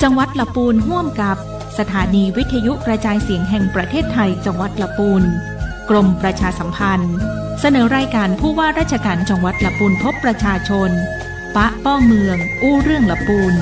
จังหวัดละปูนร่วมกับสถานีวิทยุกระจายเสียงแห่งประเทศไทยจังหวัดละปูนกรมประชาสัมพันธ์เสนอรายการผู้ว่าราชการจังหวัดละปูนพบประชาชนปะป้อเมืองอู้เรื่องละปูน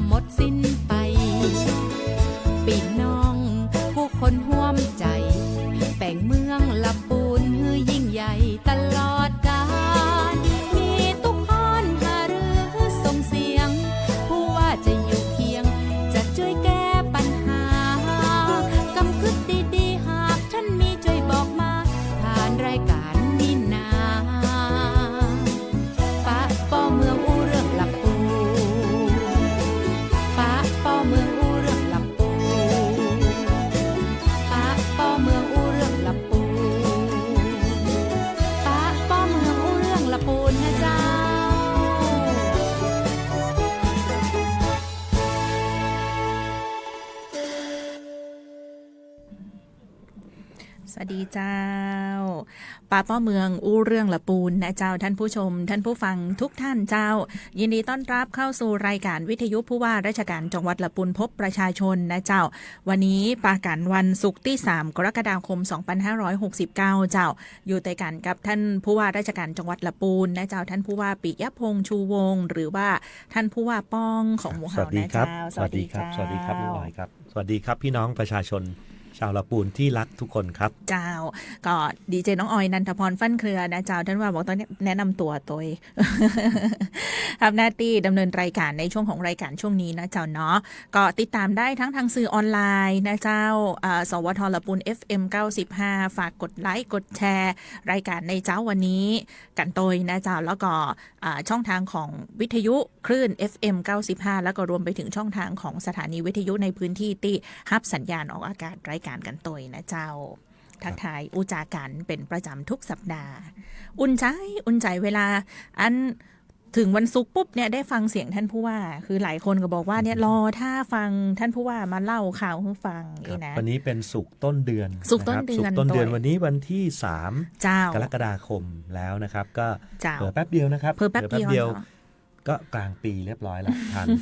หมดสิ้นไปพี่น้องผู้คนห่วมใจแป่งเมืองละปูนฮือยิ่งใหญ่ตลอดกาลมีทุกฮ้อนหารือส่งเสียงผู้ว่าจะอยู่เคียงจะช่วยแก้ปัญหากำคึดดีๆหากท่านมีช่วยบอกมาผ่านรายการนี้นาปะป้อเมืองอู้เรื่องละปูป้อเมืองอู้เรื่องลำปูป้าป้อเมืองอู้เรื่องลำปูป้าป้อเมืองอู้เรื่องลำปูนะเจ้าสวัสดีเจ้าป้าป้อเมืองอู้เรื่องละปูนนะเจ้าท่านผู้ชมท่านผู้ฟังทุกท่านเจ้ายินดีต้อนรับเข้าสู่รายการวิทยุผู้ว่าราชการจังหวัดละปูนพบประชาชนนะเจ้าวันนี้ปากันวันศุกร์ที่3กรกฎาคม2569เจ้าอยู่ในกันกับท่านผู้ว่าราชการจังหวัดละปูนนะเจ้าท่านผู้ว่าปิยพงษ์ชูวงศ์หรือว่าท่านผู้ว่าป้องของหมู่เฮานะเจ้าสวัสดีครับสวัสดีครับน้องหน่อยครับสวัสดีครับพี่น้องประชาชนชาวละปูนที่รักทุกคนครับเจ้าก็ดีเจน้องออยนันทพรฟั่นเครือนะเจ้าท่านว่าบอกตอนนี้แนะนำตัวตัวเองทำหน้าที่ดำเนินรายการในช่วงของรายการช่วงนี้นะเจ้าเนาะก็ติดตามได้ทั้งทางสื่อออนไลน์นะเจ้าสวทละปูน FM 95ฝากกดไลค์กดแชร์รายการในเจ้าวันนี้กันโตยนะเจ้าแล้วก็ช่องทางของวิทยุคลื่น FM 95แล้วก็รวมไปถึงช่องทางของสถานีวิทยุในพื้นที่ที่รับสัญญาณออกอากาศรายการกันโตยนะเจ้าทักทายอุจากันเป็นประจำทุกสัปดาห์อุ่นใจเวลาอันถึงวันศุกร์ปุ๊บเนี่ยได้ฟังเสียงท่านผู้ว่าคือหลายคนก็บอกว่าเนี่ยรอถ้าฟังท่านผู้ว่ามาเล่าข่าวให้ฟังนี่นะวันนี้เป็นศุกร์ต้นเดือนต้นเดือนวันนี้วันที่3กรกฎาคมแล้วนะครับก็เปิดแป๊บเดียวนะครับเปิดแป๊บเดียวก็กลางปีเรียบร้อยแล้ว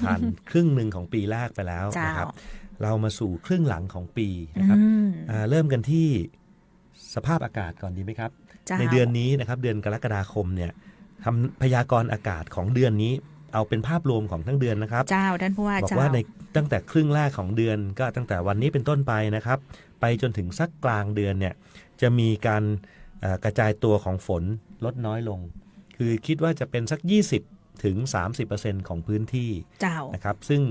ผ่านครึ่งนึงของปีแรกไปแล้วนะครับเรามาสู่ครึ่งหลังของปีนะครับเริ่มกันที่สภาพอากาศก่อนดีไหมครับในเดือนนี้นะครับเดือนกรกฎาคมเนี่ยทำพยากรณ์อากาศของเดือนนี้เอาเป็นภาพรวมของทั้งเดือนนะครับเจ้าท่านผู้ว่าบอกว่าในตั้งแต่ครึ่งแรกของเดือนก็ตั้งแต่วันนี้เป็นต้นไปนะครับไปจนถึงสักกลางเดือนเนี่ยจะมีการกระจายตัวของฝนลดน้อยลงคือคิดว่าจะเป็นสัก20ถึง 30% ของพื้นที่นะครับซึ่ง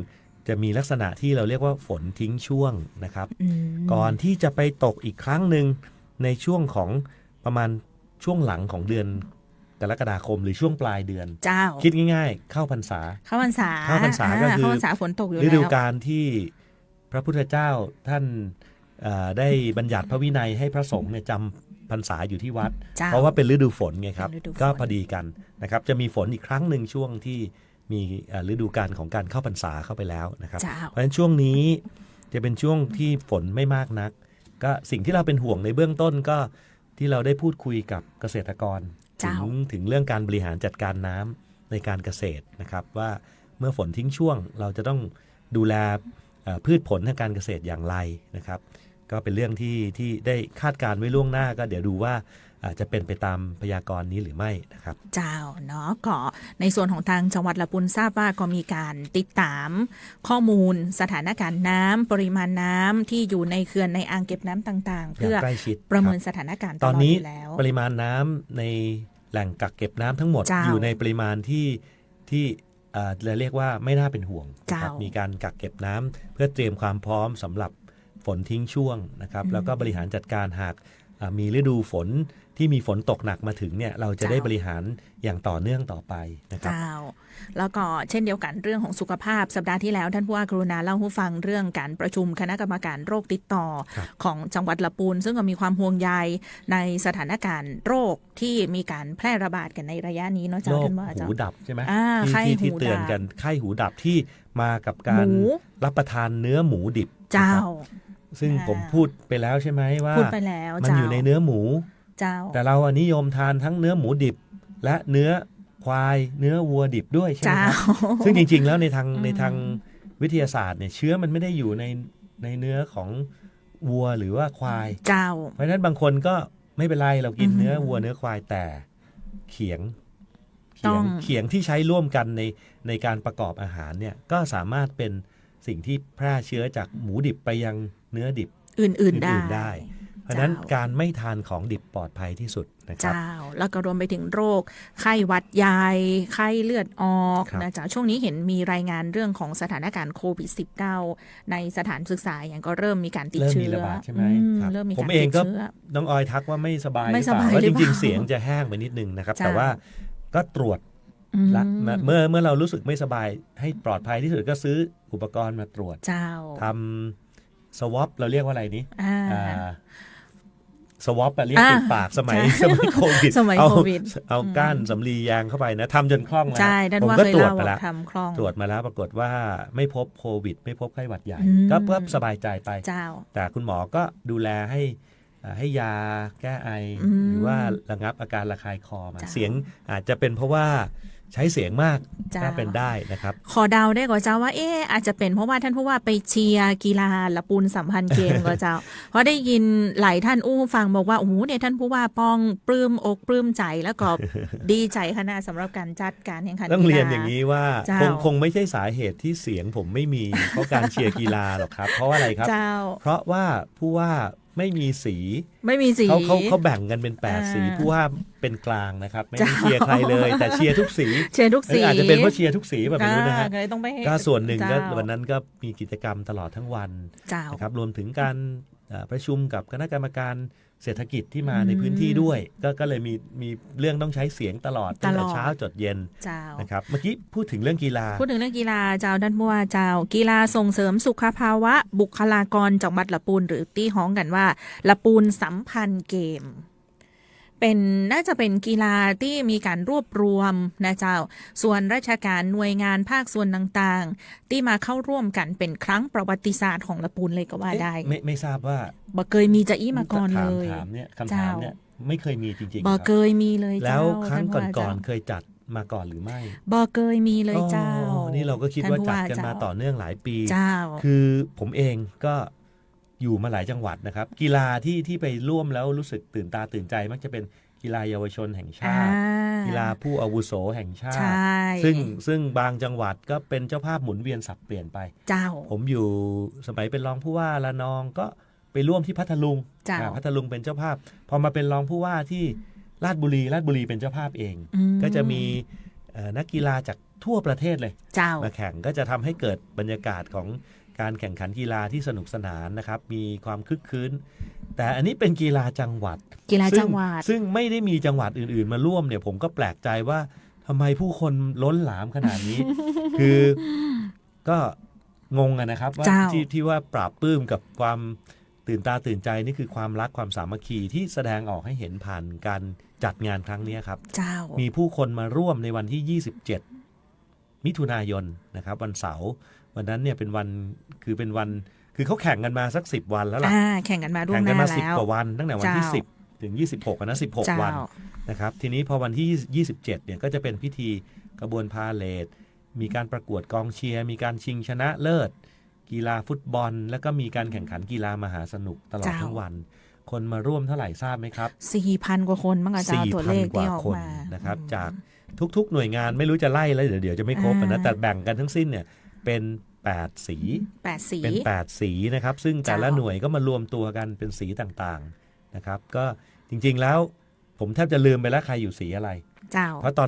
จะมีลักษณะที่เราเรียกว่าฝนทิ้งช่วงนะครับก่อนที่จะไปตกอีกครั้งหนึ่งในช่วงของประมาณช่วงหลังของเดือนกรกฎาคมหรือช่วงปลายเดือนคิดง่ายๆเข้าพรรษาก็คือฝนตกอยู่ฤดูกาลที่พระพุทธเจ้าท่านได้บัญญัติพระวินัยให้พระสงฆ์เนี่ยจำพรรษาอยู่ที่วัดเพราะว่าเป็นฤดูฝนไงครับก็พอดีกันนะครับจะมีฝนอีกครั้งหนึ่งช่วงที่มีฤดูกาลของการเข้าพรรษาเข้าไปแล้วนะครับเพราะฉะนั้นช่วงนี้จะเป็นช่วงที่ฝนไม่มากนักก็สิ่งที่เราเป็นห่วงในเบื้องต้นก็ที่เราได้พูดคุยกับเกษตรกรถึงเรื่องการบริหารจัดการน้ำในการเกษตรนะครับว่าเมื่อฝนทิ้งช่วงเราจะต้องดูแลพืชผลทางการเกษตรอย่างไรนะครับก็เป็นเรื่องที่ได้คาดการไว้ล่วงหน้าก็เดี๋ยวดูว่าจะเป็นไปตามพยากรณ์นี้หรือไม่นะครับเจ้าเนาะก็ในส่วนของทางจังหวัดละปูนทราบว่าก็มีการติดตามข้อมูลสถานการณ์น้ำปริมาณน้ำที่อยู่ในเขื่อนในอ่างเก็บน้ำต่างๆเพื่อประเมินสถานการณ์ตอนนี้แล้วปริมาณน้ำในแหล่งกักเก็บน้ำทั้งหมดอยู่ในปริมาณที่เราเรียกว่าไม่น่าเป็นห่วงมีการกักเก็บน้ำเพื่อเตรียมความพร้อมสำหรับ ฝนทิ้งช่วงนะครับแล้วก็บริหารจัดการหากมีฤดูฝนที่มีฝนตกหนักมาถึงเนี่ยเราจะได้บริหารอย่างต่อเนื่องต่อไปนะครับแล้วก็เช่นเดียวกันเรื่องของสุขภาพสัปดาห์ที่แล้วท่านผู้ว่ากรุณาเล่าให้ฟังเรื่องการประชุมคณะกรรมการโรคติดต่อของจังหวัดละปูนซึ่งก็มีความห่วงใยในสถานการณ์โรคที่มีการแพร่ระบาดกันในระยะนี้เนาะเจ้าท่านว่าโรคหูดับใช่ไหมที่เตือนกันไข้หูดับที่มากับการรับประทานเนื้อหมูดิบเจ้าซึ่งผมพูดไปแล้วใช่ไหมว่ามันอยู่ในเนื้อหมูแต่เรานิยมทานทั้งเนื้อหมูดิบและเนื้อควายเนื้อวัวดิบด้วยใช่ไหมครับซึ่งจริงๆแล้วในทางวิทยาศาสตร์เนี่ยเชื้อมันไม่ได้อยู่ในเนื้อของวัวหรือว่าควายเพราะฉะนั้นบางคนก็ไม่เป็นไรเรากินเนื้อวัวเนื้อควายแต่เขียงที่ใช้ร่วมกันในการประกอบอาหารเนี่ยก็สามารถเป็นสิ่งที่แพร่เชื้อจากหมูดิบไปยังเนื้อดิบอื่นได้เพราะนั้นการไม่ทานของดิบปลอดภัยที่สุดนะครับแล้วก็รวมไปถึงโรคไข้หวัดใหญ่ไข้เลือดออกนะจ๊ะช่วงนี้เห็นมีรายงานเรื่องของสถานการณ์โควิด -19 ในสถานศึกษาอย่างก็เริ่มมีการติดเชื้อเริ่มมีระบาดใช่ไหมผมเองก็น้องออยทักว่าไม่สบายหรือเปล่าว่าจริงๆเสียงจะแห้งไปนิดนึงนะครับแต่ว่าก็ตรวจเมื่อเรารู้สึกไม่สบายให้ปลอดภัยที่สุดก็ซื้ออุปกรณ์มาตรวจทำสวอปเราเรียกว่าอะไรนี้สวอปเรียกติดปากสมัยโควิดเอาก้านสำลียางเข้าไปนะทำจนคล่องแล้วผมก็ตรวจไปแล้วตรวจมาแล้วปรากฏว่าไม่พบโควิดไม่พบไข้หวัดใหญ่ก็เพิ่มสบายใจไปแต่คุณหมอก็ดูแลให้ยาแก้ไอหรือว่าระงับอาการระคายคอมาเสียงอาจจะเป็นเพราะว่าใช้เสียงมากก็เป็นได้นะครับขอเดาได้ก่อนเจ้าว่าอาจจะเป็นเพราะว่าท่านผู้ว่าไปเชียร์กีฬาละปูนสัมพันธ์เกมก็เจ้าเพราะได้ยินหลายท่านฟังบอกว่าโอ้โหเนี่ยท่านผู้ว่าปองปลื้มอกปลื้มใจแล้วก็ดีใจขนาดสำหรับการจัดการแข่งขันต้องเรียนอย่างนี้ว่าคงไม่ใช่สาเหตุที่เสียงผมไม่มีเพราะการเชียร์กีฬาหรอกครับเพราะอะไรครับเพราะว่าผู้ว่าไม่มีสีเขาแบ่งกันเป็น8สีผู้ว่าเป็นกลางนะครับไม่ได้เชียร์ใครเลยแต่เชียร์ทุกสีอาจจะเป็นเพราะเชียร์ทุกสีแบบนี้นะฮะก็ส่วนหนึ่งก็วันนั้นก็มีกิจกรรมตลอดทั้งวันนะครับรวมถึงการประชุมกับคณะกรรมการเศรษฐกิจที่มาในพื้นที่ด้วยก็เลยมีเรื่องต้องใช้เสียงตลอดตั้งแต่เช้าจดเย็นนะครับเมื่อกี้พูดถึงเรื่องกีฬาเจ้าท่านผู้ว่าเจ้ากีฬาส่งเสริมสุขภาวะบุคลากรจังหวัดละปูนหรือที่ฮ้องกันว่าละปูนสัมพันธ์เกมน่าจะเป็นกีฬาที่มีการรวบรวมนะเจ้าส่วนราชการหน่วยงานภาคส่วนต่างๆที่มาเข้าร่วมกันเป็นครั้งประวัติศาสตร์ของละปูนเลยก็ว่าได้ไม่ทราบว่าบ่เคยมีจะอี้มาก่อนเลยคำถามเนี่ยไม่เคยมีจริงๆบ่เคยมีเลยเจ้าแล้วครั้งก่อนๆเคยจัดมาก่อนหรือไม่บ่เคยมีเลยเจ้านี่เราก็คิดว่าจัดกันมาต่อเนื่องหลายปีคือผมเองก็อยู่มาหลายจังหวัดนะครับกีฬาที่ไปร่วมแล้วรู้สึกตื่นตาตื่นใจมักจะเป็นกีฬาเยาวชนแห่งชาติกีฬาผู้อาวุโสแห่งชาติซึ่งบางจังหวัดก็เป็นเจ้าภาพหมุนเวียนสับเปลี่ยนไปผมอยู่สมัยเป็นรองผู้ว่าละนองก็ไปร่วมที่พัทลุงเป็นเจ้าภาพพอมาเป็นรองผู้ว่าที่ราชบุรีเป็นเจ้าภาพเองก็จะมีนักกีฬาจากทั่วประเทศเลยมาแข่งก็จะทำให้เกิดบรรยากาศของการแข่งขันกีฬาที่สนุกสนานนะครับมีความคึกคืนแต่อันนี้เป็นกีฬาจังหวัดซึ่งไม่ได้มีจังหวัดอื่นๆมาร่วมเนี่ยผมก็แปลกใจว่าทำไมผู้คนล้นหลามขนาดนี้ คือก็งงนะครับว่าที่ว่าปราบปลื้มกับความตื่นตาตื่นใจนี่คือความรักความสามัคคีที่แสดงออกให้เห็นผ่านการจัดงานครั้งนี้ครับมีผู้คนมาร่วมในวันที่27มิถุนายนนะครับวันเสาร์วันนั้นเนี่ยเป็นวันคือเขาแข่งกันมาสัก10วันแล้วล่ะแข่งกันมาล่วงหน้าแล้ว10กว่าวันตั้งแต่วันที่10ถึง26นะ16วันนะครับทีนี้พอวันที่27เนี่ยก็จะเป็นพิธีกระบวนพาเหรดมีการประกวดกองเชียร์มีการชิงชนะเลิศกีฬาฟุตบอลแล้วก็มีการแข่งขันกีฬามหาสนุกตลอดทั้งวันคนมาร่วมเท่าไหร่ทราบไหมครับ 4,000 กว่าคนมั้งอาจารย์ตัวเลขที่ออกมานะครับจากทุกๆหน่วยงานไม่รู้จะไล่แล้วเดี๋ยวจะไม่ครบนะแต่แบ่งกันทั้งสิ้นเนี่ยเป็น8สีเป็น8สีนะครับซึ่งแต่ละหน่วยก็มารวมตัวกันเป็นสีต่างๆนะครับก็จริงๆแล้วผมแทบจะลืมไปแล้วใครอยู่สีอะไรเพราะต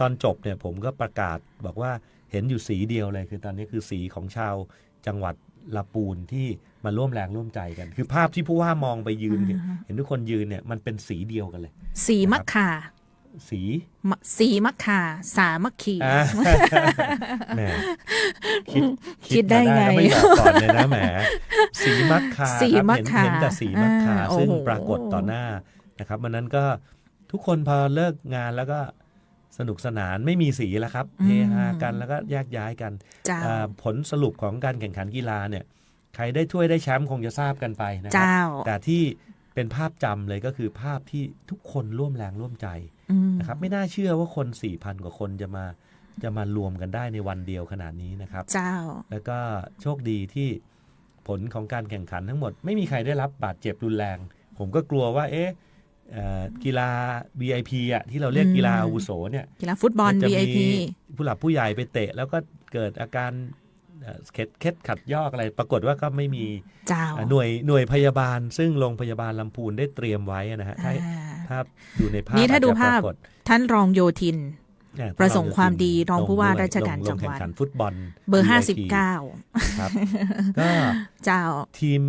อนจบเนี่ยผมก็ประกาศบอกว่าเห็นอยู่สีเดียวเลยคือตอนนี้คือสีของชาวจังหวัด ลาปูนที่มาร่วมแรงร่วมใจกันคือภาพที่ผู้ว่ามองไปยืนเห็นทุกคนยืนเนี่ยมันเป็นสีเดียวกันเลย สีมะขา สีมะขาสามัคคี แหม คิดได้ไง ไม่บอกก่อนเลยนะแหมสีมักคา สีมักคา เห็นแต่สีมักคา โอ้โห ซึ่งปรากฏต่อหน้านะครับวันนั้นก็ทุกคนพอเลิกงานแล้วก็สนุกสนานไม่มีสีแล้วครับเฮฮากันแล้วก็แยกย้ายกัน เจ้า ผลสรุปของการแข่งขันกีฬาเนี่ยใครได้ถ้วยได้แชมป์คงจะทราบกันไปนะครั เจ้า แต่ที่เป็นภาพจำเลยก็คือภาพที่ทุกคนร่วมแรงร่วมใจนะครับไม่น่าเชื่อว่าคน 4,000 กว่าคนจะมารวมกันได้ในวันเดียวขนาดนี้นะครับ เจ้า แล้วก็โชคดีที่ผลของการแข่งขันทั้งหมดไม่มีใครได้รับบาดเจ็บรุนแรงผมก็กลัวว่ากีฬา VIP อ่ะที่เราเรียกกีฬาอาวุโสเนี่ย กีฬาฟุตบอล จะมี VIP ผู้หลักผู้ใหญ่ไปเตะแล้วก็เกิดอาการเคล็ดขัดยอกอะไรปรากฏว่าก็ไม่มี เจ้า หน่วยพยาบาลซึ่งโรงพยาบาลลำพูนได้เตรียมไว้นะฮะถ้าดูในภาพ นี่ถ้าดูภาพ อจจะปรากฏ ท่านรองโยธิน เนี่ย ประสงค์ความดีรองผู้ว่า ลด้วย ราชการ ล จัง แข่ หวัด ขันฟุตบอล เบอร์ VIP 59 ครับ ก็ เจ้า ทีม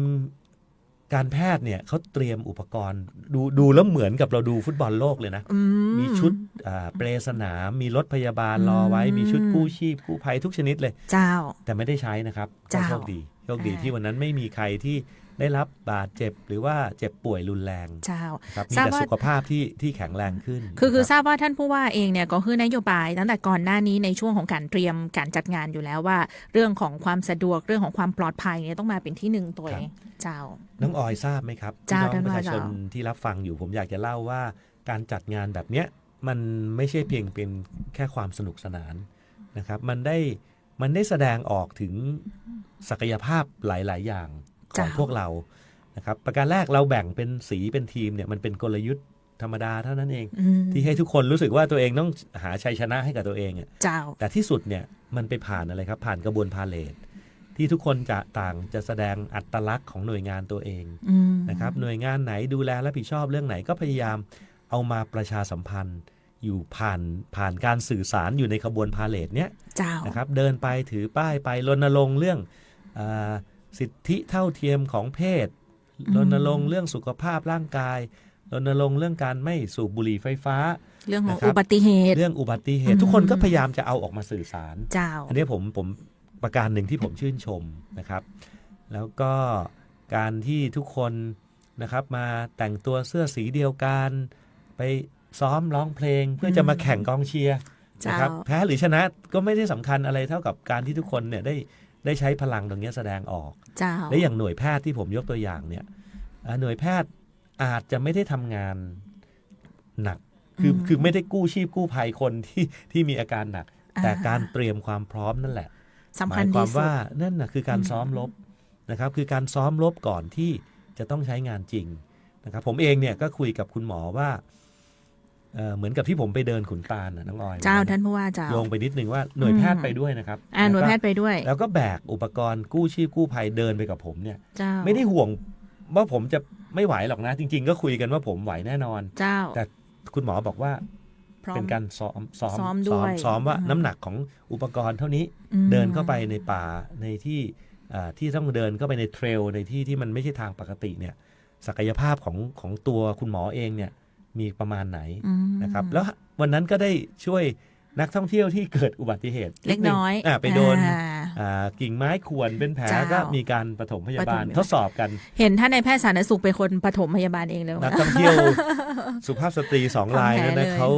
การแพทย์เนี่ยเขาเตรียมอุปกรณ์ดูแล้วเหมือนกับเราดูฟุตบอลโลกเลยนะมีชุดเปรสนามมีรถพยาบาลรอไว้มีชุดกู้ชีพกู้ภัยทุกชนิดเลย เจ้า แต่ไม่ได้ใช้นะครับ เจ้า โชคดีที่วันนั้นไม่มีใครที่ได้รับบาดเจ็บหรือว่าเจ็บป่วยรุนแรง เจ้า ครับมี ทราบ แต่ ว่า สุขภาพที่แข็งแรงขึ้น คือ นะ ทราบว่าท่านผู้ว่าเองเนี่ยก็คือนโยบายตั้งแต่ก่อนหน้านี้ในช่วงของการเตรียมการจัดงานอยู่แล้วว่า เรื่องของความสะดวกเรื่องของความปลอดภัยเนี่ยต้องมาเป็นที่หนึ่งตัวเองเจ้า น้องออยทราบไหมครับ เจ้า พี่น้องประชาชน ท่านว่าเจ้า ที่รับฟังอยู่ผมอยากจะเล่าว่าการจัดงานแบบเนี้ยมันไม่ใช่เพียงเป็นแค่ความสนุกสนานนะครับมันได้แสดงออกถึงศักยภาพหลาย ๆ อย่างของพวกเรานะครับประการแรกเราแบ่งเป็นสีเป็นทีมเนี่ยมันเป็นกลยุทธ์ธรรมดาเท่านั้นเองที่ให้ทุกคนรู้สึกว่าตัวเองต้องหาชัยชนะให้กับตัวเองอ่ะ เจ้า แต่ที่สุดเนี่ยมันไปผ่านอะไรครับผ่านกระบวนพาเลทที่ทุกคนจะแสดงอัตลักษณ์ของหน่วยงานตัวเองนะครับหน่วยงานไหนดูแลรับผิดชอบเรื่องไหนก็พยายามเอามาประชาสัมพันธ์อยู่ผ่านการสื่อสารอยู่ในขบวนพาเลทเนี้ย เจ้า นะครับเดินไปถือป้ายไปรณรงค์เรื่องสิทธิเท่าเทียมของเพศรณรงค์เรื่องสุขภาพร่างกายรณรงค์เรื่องการไม่สูบบุหรี่ไฟฟ้า เรื่องของ นะครับ อุบัติเหตุ เรื่องอุบัติเหตุทุกคนก็พยายามจะเอาออกมาสื่อสาร เจ้า อันนี้ผมประการหนึ่งที่ผมชื่นชมนะครับแล้วก็การที่ทุกคนนะครับมาแต่งตัวเสื้อสีเดียวกันไปซ้อมร้องเพลงเพื่อจะมาแข่งกองเชียร์นะครับแพ้หรือชนะก็ไม่ได้สำคัญอะไรเท่ากับการที่ทุกคนเนี่ยได้ใช้พลังตรงนี้แสดงออก เจ้า และอย่างหน่วยแพทย์ที่ผมยกตัวอย่างเนี่ยหน่วยแพทย์อาจจะไม่ได้ทำงานหนักคือไม่ได้กู้ชีพกู้ภัยคนที่มีอาการหนักแต่การเตรียมความพร้อมนั่นแหละ สำ ห คั มา ญ ยค ที่ วาม สุด ว่านั่นนะคือการซ้อมรบนะครับคือการซ้อมรบก่อนที่จะต้องใช้งานจริงนะครับผมเองเนี่ยก็คุยกับคุณหมอว่าเหมือนกับที่ผมไปเดินขุนตาลน้องออย เจ้าท่านผู้ว่าเจ้า โยงไปนิดนึงว่าหน่วยแพทย์ไปด้วยนะครับ หน่วยแพทย์ไปด้วย แล้วก็แบกอุปกรณ์กู้ชีพกู้ภัยเดินไปกับผมเนี่ย เจ้า ไม่ได้ห่วงว่าผมจะไม่ไหวหรอกนะจริงๆก็คุยกันว่าผมไหวแน่นอน เจ้า แต่คุณหมอบอกว่า พร้อม เป็นการซ้อม ซ้อมด้วย ซ้อมว่าน้ำหนักของอุปกรณ์เท่านี้เดินเข้าไปในป่าในที่ต้องเดินเข้าไปในเทรลในที่มันไม่ใช่ทางปกติเนี่ยศักยภาพของตัวคุณหมอเองเนี่ยมีประมาณไหนนะครับแล้ววันนั้นก็ได้ช่วยนักท่องเที่ยวที่เกิดอุบัติเหตุ เล็กน้อย ไปโดนกิ่งไม้ข่วนเป็นแผลก็มีการปฐมพยาบาลทดสอบกัน เห็นท่านในแพทย์สาธารณสุขเป็นคนปฐมพยาบาลเองเลย นักท่องเที่ยวสุภาพสตรี2 รายนั่นนะเขา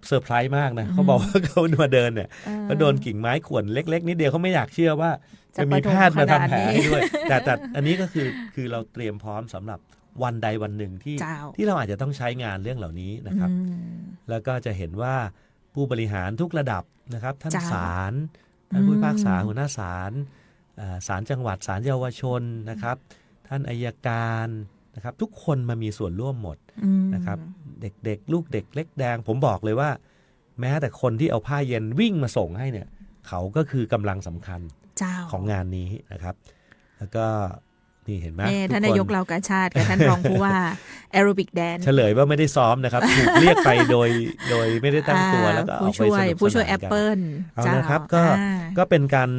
เซอร์ไพรส์มากนะเขาบอกว่าเขามาเดินเนี่ยก็โดนกิ่งไม้ข่วนเล็กๆนิดเดียวเขาไม่อยากเชื่อว่าจะมีแพทย์มาทำแผลให้ด้วยแต่อันนี้ก็คือเราเตรียมพร้อมสำหรับวันใดวันหนึ่งที่เราอาจจะต้องใช้งานเรื่องเหล่านี้นะครับแล้วก็จะเห็นว่าผู้บริหารทุกระดับนะครับท่านศาลท่านผู้พิพากษาหัวหน้าศาลศาลจังหวัดศาลเยาวชนนะครับท่านอัยการนะครับทุกคนมามีส่วนร่วมหมดนะครับเด็กๆลูกเด็กเล็กแดงผมบอกเลยว่าแม้แต่คนที่เอาผ้าเย็นวิ่งมาส่งให้เนี่ยเขาก็คือกำลังสำคัญของงานนี้นะครับแล้วก็นี่เห็นไหมท่านนายกเรากาชาติกับท่านรองผู้ว่าแอโรบิกแดนเฉลยว่าไม่ได้ซ้อมนะครับถูกเรียกไปโดยไม่ได้ตั้งตัวแล้วก็เอาไปสนุกสนานกัน ผู้ช่วยแอปเปิล เอาละครับก็เป็นการ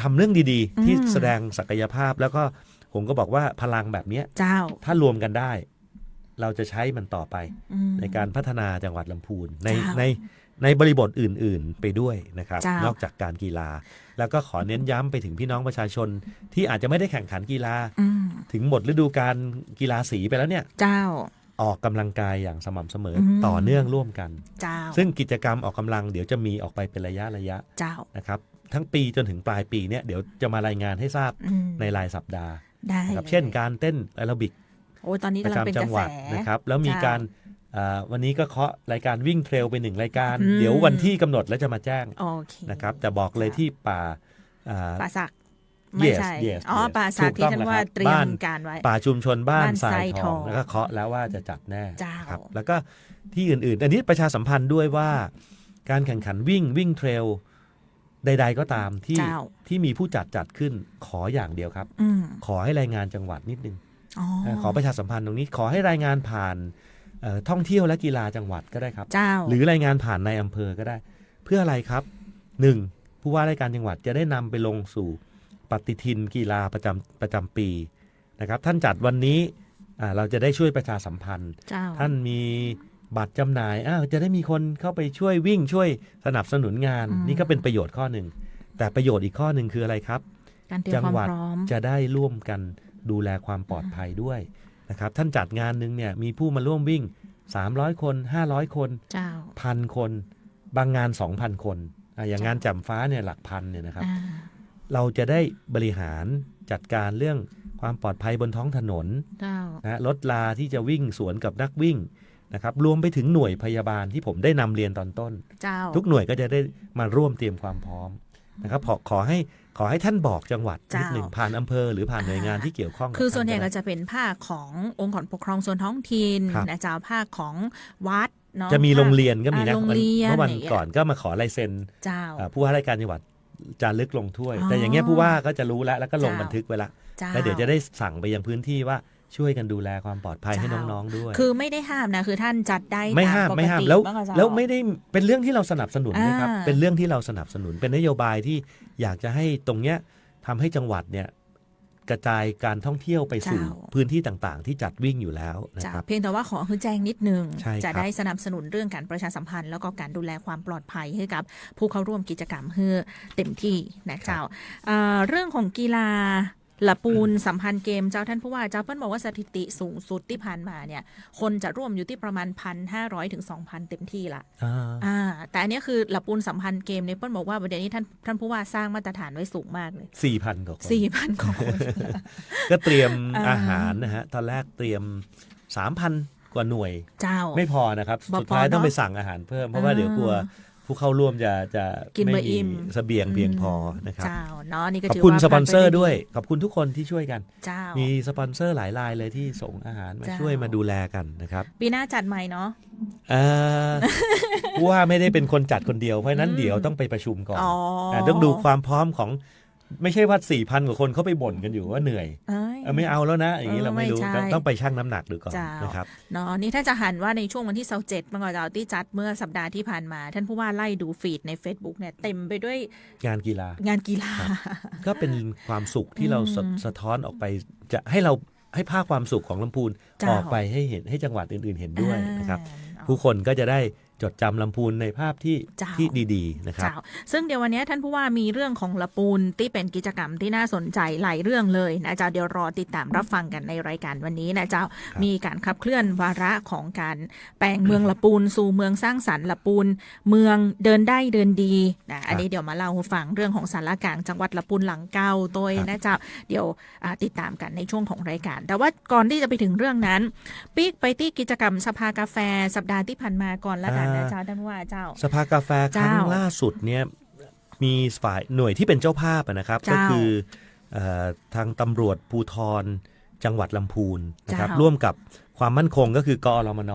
ทำเรื่องดีๆที่ อืม แสดงศักยภาพแล้วก็ผมก็บอกว่าพลังแบบเนี้ย เจ้า ถ้ารวมกันได้ เราจะใช้มันต่อไป อืม ในการพัฒนาจังหวัดลำพูนใน เจ้า ในบริบทอื่นๆไปด้วยนะครับ เจ้าน อกจากการกีฬา แล้วก็ขอเน้นย้ำไปถึงพี่น้องประชาชนที่อาจจะไม่ได้แข่งขันกีฬา อืม ถึงหมดฤดูกาลกีฬาสีไปแล้วเนี่ย เจ้า ออกกำลังกายอย่างสม่ำเสมอ อืม ต่อเนื่องร่วมกัน เจ้า ซึ่งกิจกรรมออกกำลังเดี๋ยวจะมีออกไปเป็นระยะ เจ้า นะครับทั้งปีจนถึงปลายปีเนี่ยเดี๋ยวจะมารายงานให้ทราบ อืม ในรายสัปดาห์ ได้ นะครับ ลย เช่นการเต้นแอโรบิก โอ้ยตอนนี้ ประ กำลังเป็น จำจั กระ ห แส วัดนะครับแล้วมี เจ้า การวันนี้ก็เคาะรายการวิ่งเทรลไป1รายการ อืม เดี๋ยววันที่กำหนดแล้วจะมาแจ้ง โอเค นะครับแต่บอกเลยที่ป่า ป่าสักไม่ yes ใช่ yes อ๋อ yes ป่าสัก ถูก ที่ ต้อง ท่าน แล้ว ว่า ครับ เตรีย บ้าม น การไว้ ป่าชุมชนบ้าน บ้าน ทราย ทราย ท ท อ อง ง แล้วก็เคาะแล้วว่าจะจัดแน่ เจ้า ครับแล้วก็ที่อื่นๆ อันนี้ประชาสัมพันธ์ด้วยว่าการแข่งขันวิ่งเทรลใด ๆ ก็ตามที่ เจ้า ที่มีผู้จัดขึ้นขออย่างเดียวครับ อืม ขอให้รายงานจังหวัดนิดนึง อ๋อ ขอประชาสัมพันธ์ตรงนี้ขอให้รายงานผ่านท่องเที่ยวและกีฬาจังหวัดก็ได้ครับ เจ้า หรือรายงานผ่านในอำเภอก็ได้ เพื่ออะไรครับ 1. ผู้ว่าราชการจังหวัดจะได้นำไปลงสู่ปฏิทินกีฬาประจำปีนะครับท่านจัดวันนี้เราจะได้ช่วยประชาสัมพันธ์ เจ้า ท่านมีบัตรจำหน่ายจะได้มีคนเข้าไปช่วยวิ่งช่วยสนับสนุนงาน อืม นี่ก็เป็นประโยชน์ข้อหนึ่งแต่ประโยชน์อีกข้อหนึ่งคืออะไรครับ การเตรียม จั ความ หวัด พร้อม จะได้ร่วมกันดูแลความปลอดภัยด้วยนะครับท่านจัดงานหนึ่งเนี่ยมีผู้มาร่วมวิ่ง300 คน500 คน เจ้า 1,000 คนบางงาน 2,000 คนอย่างงานแจ่มฟ้าเนี่ยหลักพันเนี่ยนะครับ อ่า เราจะได้บริหารจัดการเรื่องความปลอดภัยบนท้องถนน เจ้า นะรถลาที่จะวิ่งสวนกับนักวิ่งนะครับรวมไปถึงหน่วยพยาบาลที่ผมได้นำเรียนตอนต้น เจ้า ทุกหน่วยก็จะได้มาร่วมเตรียมความพร้อมนะครับขอให้ท่านบอกจังหวัดนิดหนึ่งผ่านอำเภอหรือผ่านหน่วยงานที่เกี่ยวข้องกับ คือส่วนใหญ่ ท่า ก็ ได้ จะเป็นภาคขององค์กรปกครองส่วนท้องถิ่น ครับ นะเจ้าภาคของวัดเนาะ จะมีโรงเรียนก็มีนะ โรงเรียน เมื่อวัน ย่างเงี้ย ก่อนก็มาขอลายเซ็น เจ้า ผู้ว่าราชการจังหวัดจารึกลงถ้วย อ๋อ แต่อย่างเงี้ยผู้ว่าก็จะรู้แล้วก็ลง เจ้า บันทึกไว้ละ เจ้า แล้วเดี๋ยวจะได้สั่งไปยังพื้นที่ว่าช่วยกันดูแลความปลอดภัยให้ เจ้า น้องๆด้วย คือไม่ได้ห้ามนะคือท่านจัดได้ ไม่ ต ห้าม ปก ไม่ห้าม ติ แล้ว บ้างก็เจ้า แล้วไม่ได้เป็นเรื่องที่เราสนับสนุนนะครับ อ่า เป็นเรื่องที่เราสนับสนุนเป็นนโยบายที่อยากจะให้ตรงเนี้ยทำให้จังหวัดเนี่ยกระจายการท่องเที่ยวไปสู่พื้นที่ต่างๆ ที่จัดวิ่งอยู่แล้วนะ เจ้า ครับ เพียงแต่ว่าขอคือแจ้งนิดนึง ใช่ครับ จะได้สนับสนุนเรื่องการประชาสัมพันธ์ แล้วก็การดูแลความปลอดภัยให้กับผู้เข้าร่วมกิจกรรมเพื่อเต็มที่นะเจ้าเรื่องของกีฬาละปูนสัมพันธ์เกมเจ้าท่านผู้ว่าเจ้าเพิ่นบอกว่าสถิติสูงสุดที่ผ่านมาเนี่ยคนจะร่วมอยู่ที่ประมาณ 1,500 ถึง 2,000 เต็มที่ละ แต่อันนี้คือละปูนสัมพันธ์เกมเนี่ยเปิ้ลบอกว่าประเด็นนี้ท่านผู้ว่าสร้างมาตรฐานไว้สูงมากเลย 4,000 กว่าคน 4,000 กว่าคน ก็เตรียม อ่า อาหารนะฮะตอนแรกเตรียม 3,000 กว่าหน่วย เจ้า ไม่พอนะครับ บ่พอ สุดท้ายต้อง เนอะ ไปสั่งอาหารเพิ่มเพราะว่าเดี๋ยวกลัวผู้เข้าร่วมจะ กิน ไม่ ไม่อิ่ มี ม เสบียงเพียงพอนะครับ เจ้าเนาะนี่ก็ ขอบ ถือ คุณ ว่า สปอนเซอร์ ผ่าไป ด้วยขอบคุณทุกคนที่ช่วยกัน เจ้า มีสปอนเซอร์หลายรายเลยที่ส่งอาหารมา เจ้า ช่วยมาดูแลกันนะครับ ปีหน้าจัดใหม่เนาะ ผู้ว่าไม่ได้เป็นคนจัดคนเดียวเพราะฉะนั้นเดี๋ยวต้องไปประชุมก่อน อ๋อ ต้องดูความพร้อมของไม่ใช่ว่า 4,000 กว่าคนเขาไปบ่นกันอยู่ว่าเหนื่อย เอ้ย ไม่เอาแล้วนะ อย่างนี้เราไม่รู้ ไม่ใช่ ต้องไปชั่งน้ำหนักดูก่อน เจ้าน นะครับ เนาะนี่ถ้าจะหันว่าในช่วงวันที่27เมื่อก่อนเราที่จัดเมื่อสัปดาห์ที่ผ่านมา ท่านผู้ว่าไล่ดูฟีดใน Facebook เนี่ยเต็มไปด้วย งานกีฬา งานกีฬา ก็เป็นความสุขที่เราสะท้อนออกไปจะให้ภาพความสุขของลำพูน เจ้า ออกไปให้เห็นให้จังหวัดอื่นๆเห็นด้วยนะครับ อ่า ผู้คนก็จะได้จดจำลำพูนในภาพที่ เจ้า ที่ดีๆนะครับ เจ้าซึ่งเดี๋ยววันนี้ท่านผู้ว่ามีเรื่องของละปูนที่เป็นกิจกรรมที่น่าสนใจหลายเรื่องเลยนะเจ้าเดี๋ยวรอติดตามรับฟังกันในรายการวันนี้นะเจ้ามีการขับเคลื่อนวาระของการแปลงเมืองละปูนสู่เมืองสร้างสรรค์ละปูนเมืองเดินได้เดินดีนะอันนี้เดี๋ยวมาเล่าให้ฟังเรื่องของศาลากลางจังหวัดละปูนหลังเก่าโดยนะเจ้าเดี๋ยวติดตามกันในช่วงของรายการ แต่ว่าก่อนที่จะไปถึงเรื่องนั้นปีกไปที่กิจกรรมสภากาแฟสัปดาห์ที่ผ่านมาก่อนละกันนะเจ้าท่านผู้ว่าเจ้า สภากาแฟครั้ง เจ้า ล่าสุดเนี่ยมีฝ่ายหน่วยที่เป็นเจ้าภาพนะครับ เจ้า ก็คือทางตำรวจภูธรจังหวัดลำพูนนะครับ เจ้า ร่วมกับความมั่นคงก็คือกอรมน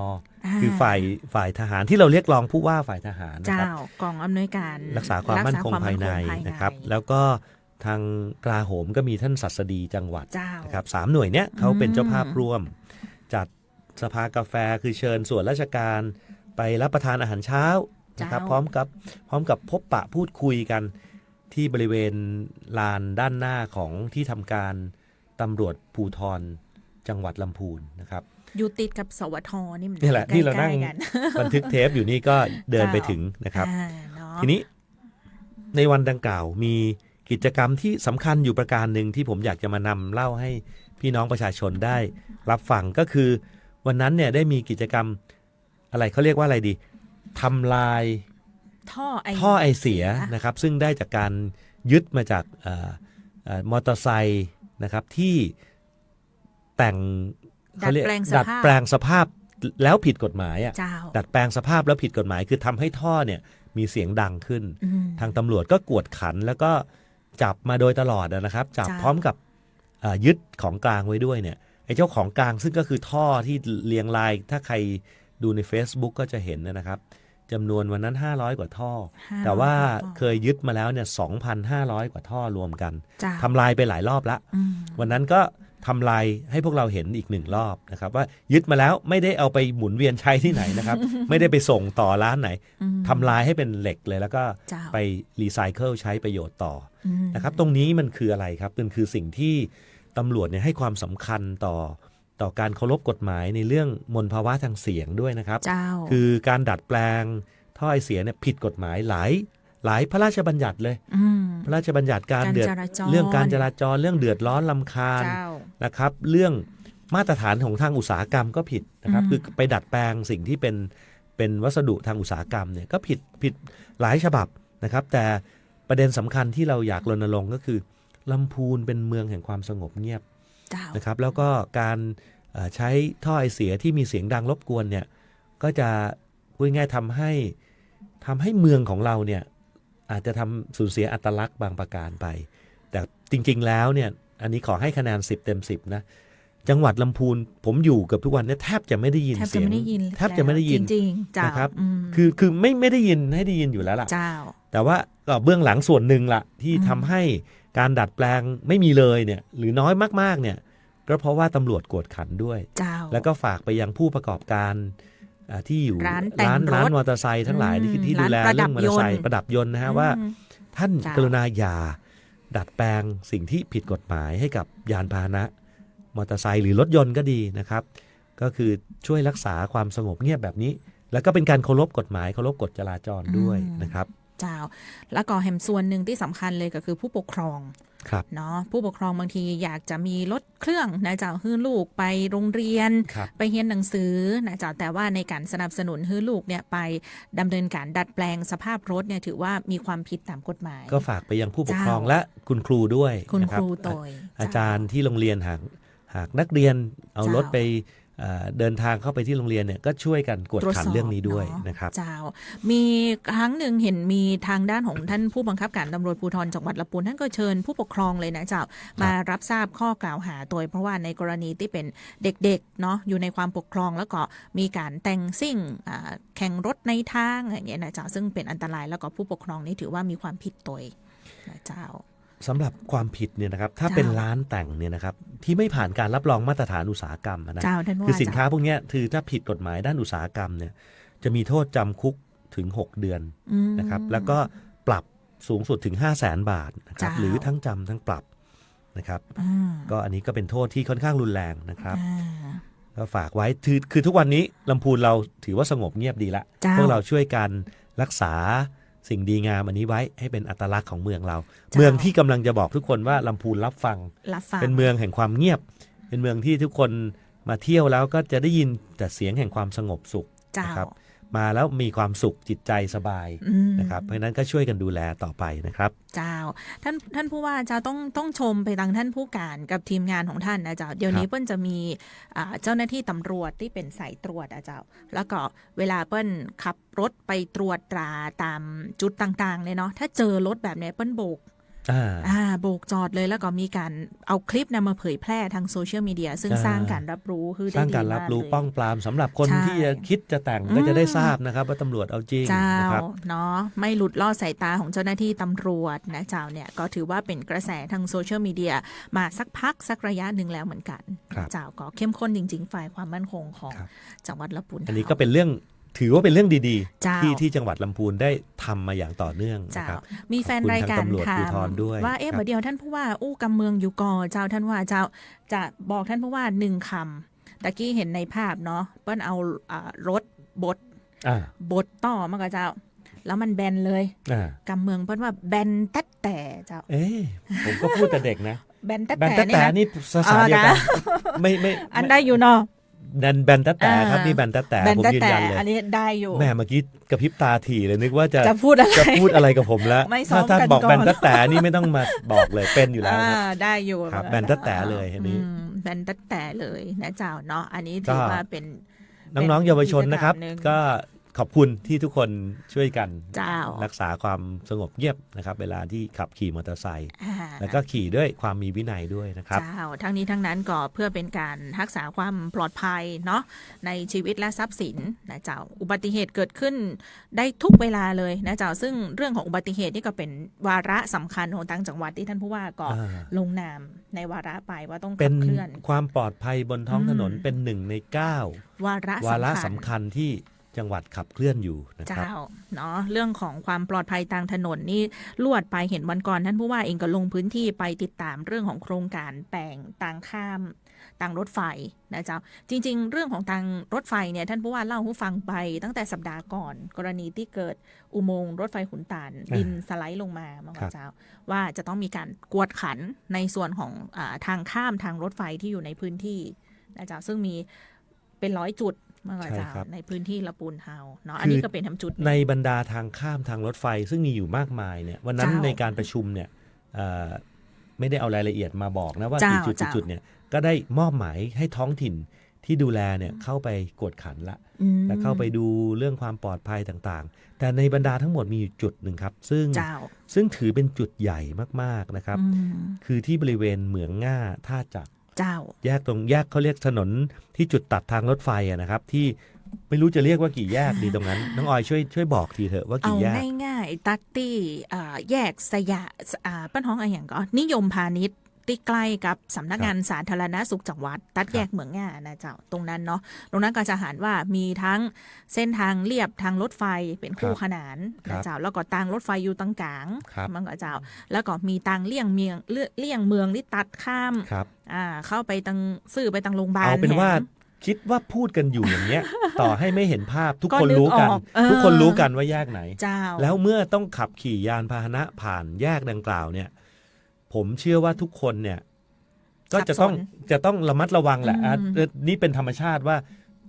คือฝ่ายทหารที่เราเรียกร้องผู้ว่าฝ่ายทหารนะ เจ้า ครับ กองอำนวยการ รักษาความมั่นคงภายในนะครับ แล้วก็ทางกลาโหมก็มีท่านศัสดีจังหวัด เจ้า นะครับ3หน่วยเนี้ยเขาเป็นเจ้าภาพร่วม จัดสภากาแฟคือเชิญส่วนราชการไปรับประทานอาหารเช้านะครับ เจ้า พร้อมกับพบปะพูดคุยกัน ที่บริเวณลานด้านหน้าของที่ทำการตำรวจภูธรจังหวัดลำพูนนะครับอยู่ติดกับสวทนี่มัน นี่แหละที่เรานั่ง กัน บันทึกเทปอยู่นี่ก็เดินไปถึงนะครับทีนี้ในวันดังกล่าวมีกิจกรรมที่สำคัญอยู่ประการหนึ่งที่ผมอยากจะมานำเล่าให้พี่น้องประชาชนได้รับฟังก็คือวันนั้นเนี่ยได้มีกิจกรรมอะไรเขาเรียกว่าอะไรดีทำลายท่อไอเสียนะครับซึ่งได้จากการยึดมาจากมอเตอร์ไซค์นะครับที่แต่งเขาเรียกดัดแปลงสภาพแล้วผิดกฎหมายอ่ะดัดแปลงสภาพแล้วผิดกฎหมายคือทำให้ท่อเนี่ยมีเสียงดังขึ้นทางตำรวจก็กวดขันแล้วก็จับมาโดยตลอดนะครับจับพร้อมกับยึดของกลางไว้ด้วยเนี่ยไอ้เจ้าของกลางซึ่งก็คือท่อที่เรียงรายถ้าใครดูใน Facebook ก็จะเห็นนะครับจำนวนวันนั้น500กว่าท่อแต่ว่าเคยยึดมาแล้วเนี่ย 2,500 กว่าท่อรวมกันทำลายไปหลายรอบแล้ววันนั้นก็ทำลายให้พวกเราเห็นอีก1รอบนะครับว่ายึดมาแล้วไม่ได้เอาไปหมุนเวียนใช้ที่ไหนนะครับ ไม่ได้ไปส่งต่อร้านไหนทำลายให้เป็นเหล็กเลยแล้วก็ไปรีไซเคิลใช้ประโยชน์ต่อนะครับตรงนี้มันคืออะไรครับมันคือสิ่งที่ตำรวจเนี่ยให้ความสำคัญต่อการเคารพกฎหมายในเรื่องมลภาวะทางเสียงด้วยนะครับคือการดัดแปลงท่อไอเสียเนี่ยผิดกฎหมายหลายพระราชบัญญัติเลยพระราชบัญญัติการเรื่องการจราจรเรื่องเดือดร้อนรำคาญนะครับเรื่องมาตรฐานของทางอุตสาหกรรมก็ผิดนะครับคือไปดัดแปลงสิ่งที่เป็นวัสดุทางอุตสาหกรรมเนี่ยก็ผิดหลายฉบับนะครับแต่ประเด็นสำคัญที่เราอยากรณรงค์ก็คือลำพูนเป็นเมืองแห่งความสงบเงียบนะครับแล้วก็การใช้ท่อไอเสียที่มีเสียงดังรบกวนเนี่ยก็จะพูดง่ายๆทำให้เมืองของเราเนี่ยอาจจะทำสูญเสียอัตลักษณ์บางประการไปแต่จริงๆแล้วเนี่ยอันนี้ขอให้คะแนน10 เต็ม 10นะจังหวัดลำพูนผมอยู่กับทุกวันเนี่ยแทบจะไม่ได้ยินเสียงแทบจะไม่ได้ยินจริงๆนะครับคือไม่ได้ยินให้ได้ยินอยู่แล้วล่ะแต่ว่าก็เบื้องหลังส่วนหนึ่งละที่ทำให้การดัดแปลงไม่มีเลยเนี่ยหรือน้อยมากๆเนี่ยก็เพราะว่าตำรวจกวดขันด้วยแล้วก็ฝากไปยังผู้ประกอบการที่อยู่ร้านมอเตอร์ไซค์ทั้งหลายที่ดูแลเรื่องมอเตอร์ไซค์ประดับยนต์นะฮะว่าท่านกรุณาอย่าดัดแปลงสิ่งที่ผิดกฎหมายให้กับยานพาหนะมอเตอร์ไซค์หรือรถยนต์ก็ดีนะครับก็คือช่วยรักษาความสงบเงียบแบบนี้แล้วก็เป็นการเคารพกฎหมายเคารพกฎจราจรด้วยนะครับแล้วก็แหมส่วนหนึ่งที่สำคัญเลยก็คือผู้ปกครองเนาะผู้ปกครองบางทีอยากจะมีรถเครื่องนะจ๊ะให้ลูกไปโรงเรียนไปเรียนหนังสือนะจ๊ะแต่ว่าในการสนับสนุนให้ลูกเนี่ยไปดำเนินการดัดแปลงสภาพรถเนี่ยถือว่ามีความผิดตามกฎหมายก็ฝากไปยังผู้ปกครองและคุณครูด้วยคุณครูโดยอาจารย์ที่โรงเรียนหากนักเรียนเอารถไปเดินทางเข้าไปที่โรงเรียนเนี่ยก็ช่วยกันกวดขันเรื่องนี้ด้วยนะครับมีครั้งหนึ่งเห็นมีทางด้านของท่านผู้บังคับการตำรวจภูธรจังหวัดลำพูนท่านก็เชิญผู้ปกครองเลยนะมารับทราบข้อกล่าวหาโดยเพราะว่าในกรณีที่เป็นเด็กๆเนาะอยู่ในความปกครองแล้วก็มีการแต่งซิ่งแข่งรถในทางอย่างเงี้ยนะซึ่งเป็นอันตรายแล้วก็ผู้ปกครองนี่ถือว่ามีความผิดตัวนะสำหรับความผิดเนี่ยนะครับถ้าเป็นร้านแต่งเนี่ยนะครับที่ไม่ผ่านการรับรองมาตรฐานอุตสาหกรรมนะคือสินค้าพวกนี้คือถ้าผิดกฎหมายด้านอุตสาหกรรมเนี่ยจะมีโทษจำคุกถึง6 เดือนนะครับแล้วก็ปรับสูงสุดถึง 500,000 บาทนะครับหรือทั้งจำทั้งปรับนะครับก็อันนี้ก็เป็นโทษที่ค่อนข้างรุนแรงนะครับก็ฝากไว้คือทุกวันนี้ลำพูนเราถือว่าสงบเงียบดีละพวกเราช่วยกันรักษาสิ่งดีงามอันนี้ไว้ให้เป็นอัตลักษณ์ของเมืองเราเมืองที่กำลังจะบอกทุกคนว่าลำพูนรับฟังเป็นเมืองแห่งความเงียบเป็นเมืองที่ทุกคนมาเที่ยวแล้วก็จะได้ยินแต่เสียงแห่งความสงบสุขนะครับมาแล้วมีความสุขจิตใจสบายนะครับเพราะนั้นก็ช่วยกันดูแลต่อไปนะครับท่านผู้ว่าต้องชมไปทางท่านผู้การกับทีมงานของท่านนะเดี๋ยวนี้เปิ้ลจะมีเจ้าหน้าที่ตำรวจที่เป็นสายตรวจแล้วก็เวลาเปิ้ลขับรถไปตรวจตราตามจุดต่างๆเลยเนาะถ้าเจอรถแบบนี้เปิ้ลโบกจอดเลยแล้วก็มีการเอาคลิปมาเผยแพร่ทางโซเชียลมีเดียซึ่งสร้างการรับรู้คือสร้างการรับรู้ป้องปรามสำหรับคนที่จะคิดจะแต่งก็จะได้ทราบนะครับว่าตำรวจเอาจริงนะครับเนาะไม่หลุดลอดสายตาของเจ้าหน้าที่ตำรวจนะเนี่ยก็ถือว่าเป็นกระแสทางโซเชียลมีเดียมาสักระยะหนึ่งแล้วเหมือนกันก็เข้มข้นจริงๆฝ่ายความมั่นคงของจังหวัดลำพูนอันนี้ก็เป็นเรื่อง ถือว่าเป็นเรื่องดี เจ้า ๆที่จังหวัดลำพูนได้ทำมาอย่างต่อเนื่อง เจ้า นะครับ มีแฟนรายการ ขอบคุณทางตำรวจ ถา ภู ม ธรด้วย ว่าครับ เดี๋ยวท่านผู้ว่าอู้กำเมืองอยู่ก่อเจ้าท่านว่าเจ้าจะบอกท่านผู้ว่า1 คำตะกี้เห็นในภาพเนาะเปิ้นเอารถบด อ่า บดต่อมาก็เจ้า แล้วมันแบนเลย อ่าก ำเมืองเปิ้นว่าแบนแต๊ดแต่เจ้า เอ๊ะผมก็พูดแต่เด็กนะ แบนแต๊ด แบน แต่ ตะ นี่ แต่ นะ นี่ภาษาเดียวกันไม่ อันได้อยู่เนาะ แบนตะแต่ครับนี่แบนตะแต่ แบน ผม แต๊ด ยืน แต่ ยันเลย อันนี้ได้อยู่ แม่เมื่อกี้กระพริบตาถี่เลยนึกว่าจะ จะพูดอะไร จะพูดอะไรกับผมแล้ว ไม่ซ้อม ถ้า กัน บอก ก่อน แบนตะแต่นี่ไม่ต้องมาบอกเลยเป็นอยู่แล้วครับ ได้อยู่ ครับแบนแต๊ดแต่เลยอันนี้ แบนแต๊ดแต่เลยนะเจ้าเนาะอันนี้ ก็ ถือว่าเป็น น้องๆเยาวชนนะครับ กิจกรรมหนึ่ง ก็ขอบคุณที่ทุกคนช่วยกัน เจ้า รักษาความสงบเงียบนะครับ เวลาที่ขับขี่มอเตอร์ไซค์ อ่า แล้วก็ขี่ด้วยความมีวินัยด้วยนะครับ เจ้าทั้งนี้ทั้งนั้นก็เพื่อเป็นการรักษาความปลอดภัยเนาะในชีวิตและทรัพย์สินนะเจ้าอุบัติเหตุเกิดขึ้นได้ทุกเวลาเลยนะเจ้าซึ่งเรื่องของอุบัติเหตุนี่ก็เป็นวาระสำคัญของต่างจังหวัดที่ท่านผู้ว่าก็ อ่า ลงนามในวาระไปว่าต้อง เป็ ขั น บเคลื่อน ความปลอดภัยบนท้องถนน อืม เป็น1 ใน 9 วาระ วาระ สำ สำ คัญ คัญที่จังหวัดขับเคลื่อนอยู่นะครับ เจ้าเนาะเรื่องของความปลอดภัยทางถนนนี่ลวดไปเห็นวันก่อนท่านผู้ว่าเองก็ลงพื้นที่ไปติดตามเรื่องของโครงการแปลงทางข้ามทางรถไฟนะเจ้าจริง ๆ เรื่องของทางรถไฟเนี่ยท่านผู้ว่าเล่าให้ฟังไปตั้งแต่สัปดาห์ก่อน กรณีที่เกิดอุโมงค์รถไฟขุนตาลดินสไลด์ลงมาเมื่อวันเจ้าว่าจะต้องมีการกวดขันในส่วนของทางข้ามทางรถไฟที่อยู่ในพื้นที่นะเจ้าซึ่งมีเป็น100 จุดเมื่อวันเจ้า ใช่ครับ ในพื้นที่ละปูนเฮาเนาะอันนี้ก็เป็นทำจุดหนึ่ง ในบรรดาทางข้ามทางรถไฟซึ่งมีอยู่มากมายเนี่ยวันนั้น เจ้า ในการประชุมเนี่ยไม่ได้เอารายละเอียดมาบอกนะว่า เจ้า กี่จุด เจ้า จุดเนี่ยก็ได้มอบหมายให้ท้องถิ่นที่ดูแลเนี่ยเข้าไปกวดขันละ อืม และเข้าไปดูเรื่องความปลอดภัยต่างๆ แต่ในบรรดาทั้งหมดมีอยู่จุดหนึ่งครับซึ่งถือเป็นจุดใหญ่มากๆนะครับ อืม คือที่บริเวณเหมืองง่าท่าจักร เจ้า แยกเขาเรียกถนนที่จุดตัดทางรถไฟอะนะครับที่ไม่รู้จะเรียกว่ากี่แยกดีตรงนั้น น้องออยช่วยบอกทีเถอะว่า เอา กี่แยก ง่ายๆตัดที่แยกสยามป้านห้องอะไรอย่างก็นิยมพาณิชย์ที่ใกล้กับสำนักงานสาธารณสุขจังหวัดตัดแยกเหมืองง่านะเจ้าตรงนั้นเนาะตรงนั้นก็จะหารว่ามีทั้งเส้นทางเลียบทางรถไฟเป็นคู่ขนาน ครั นะ บ เจ้าแล้วก็ทางรถไฟอยู่ตรงกลาง ครับ มันก็เจ้าแล้วก็มีทางเลี่ยงเมืองที่ตัดข้าม ครับ เข้าไปทางซื้อไปทางโรงพยาบาล เอาเป็นว่า แหม คิดว่าพูดกันอยู่อย่างเงี้ย ต่อให้ไม่เห็นภาพทุก ก็ คน นึก รู้กัน ออกเออ ทุกคนรู้กันว่าแยกไหน เจ้า แล้วเมื่อต้องขับขี่ยานพาหนะผ่านแยกดังกล่าวเนี่ย ผมเชื่อว่าทุกคนเนี่ย ก็จะต้องระมัดระวังแหละนี่เป็นธรรมชาติว่า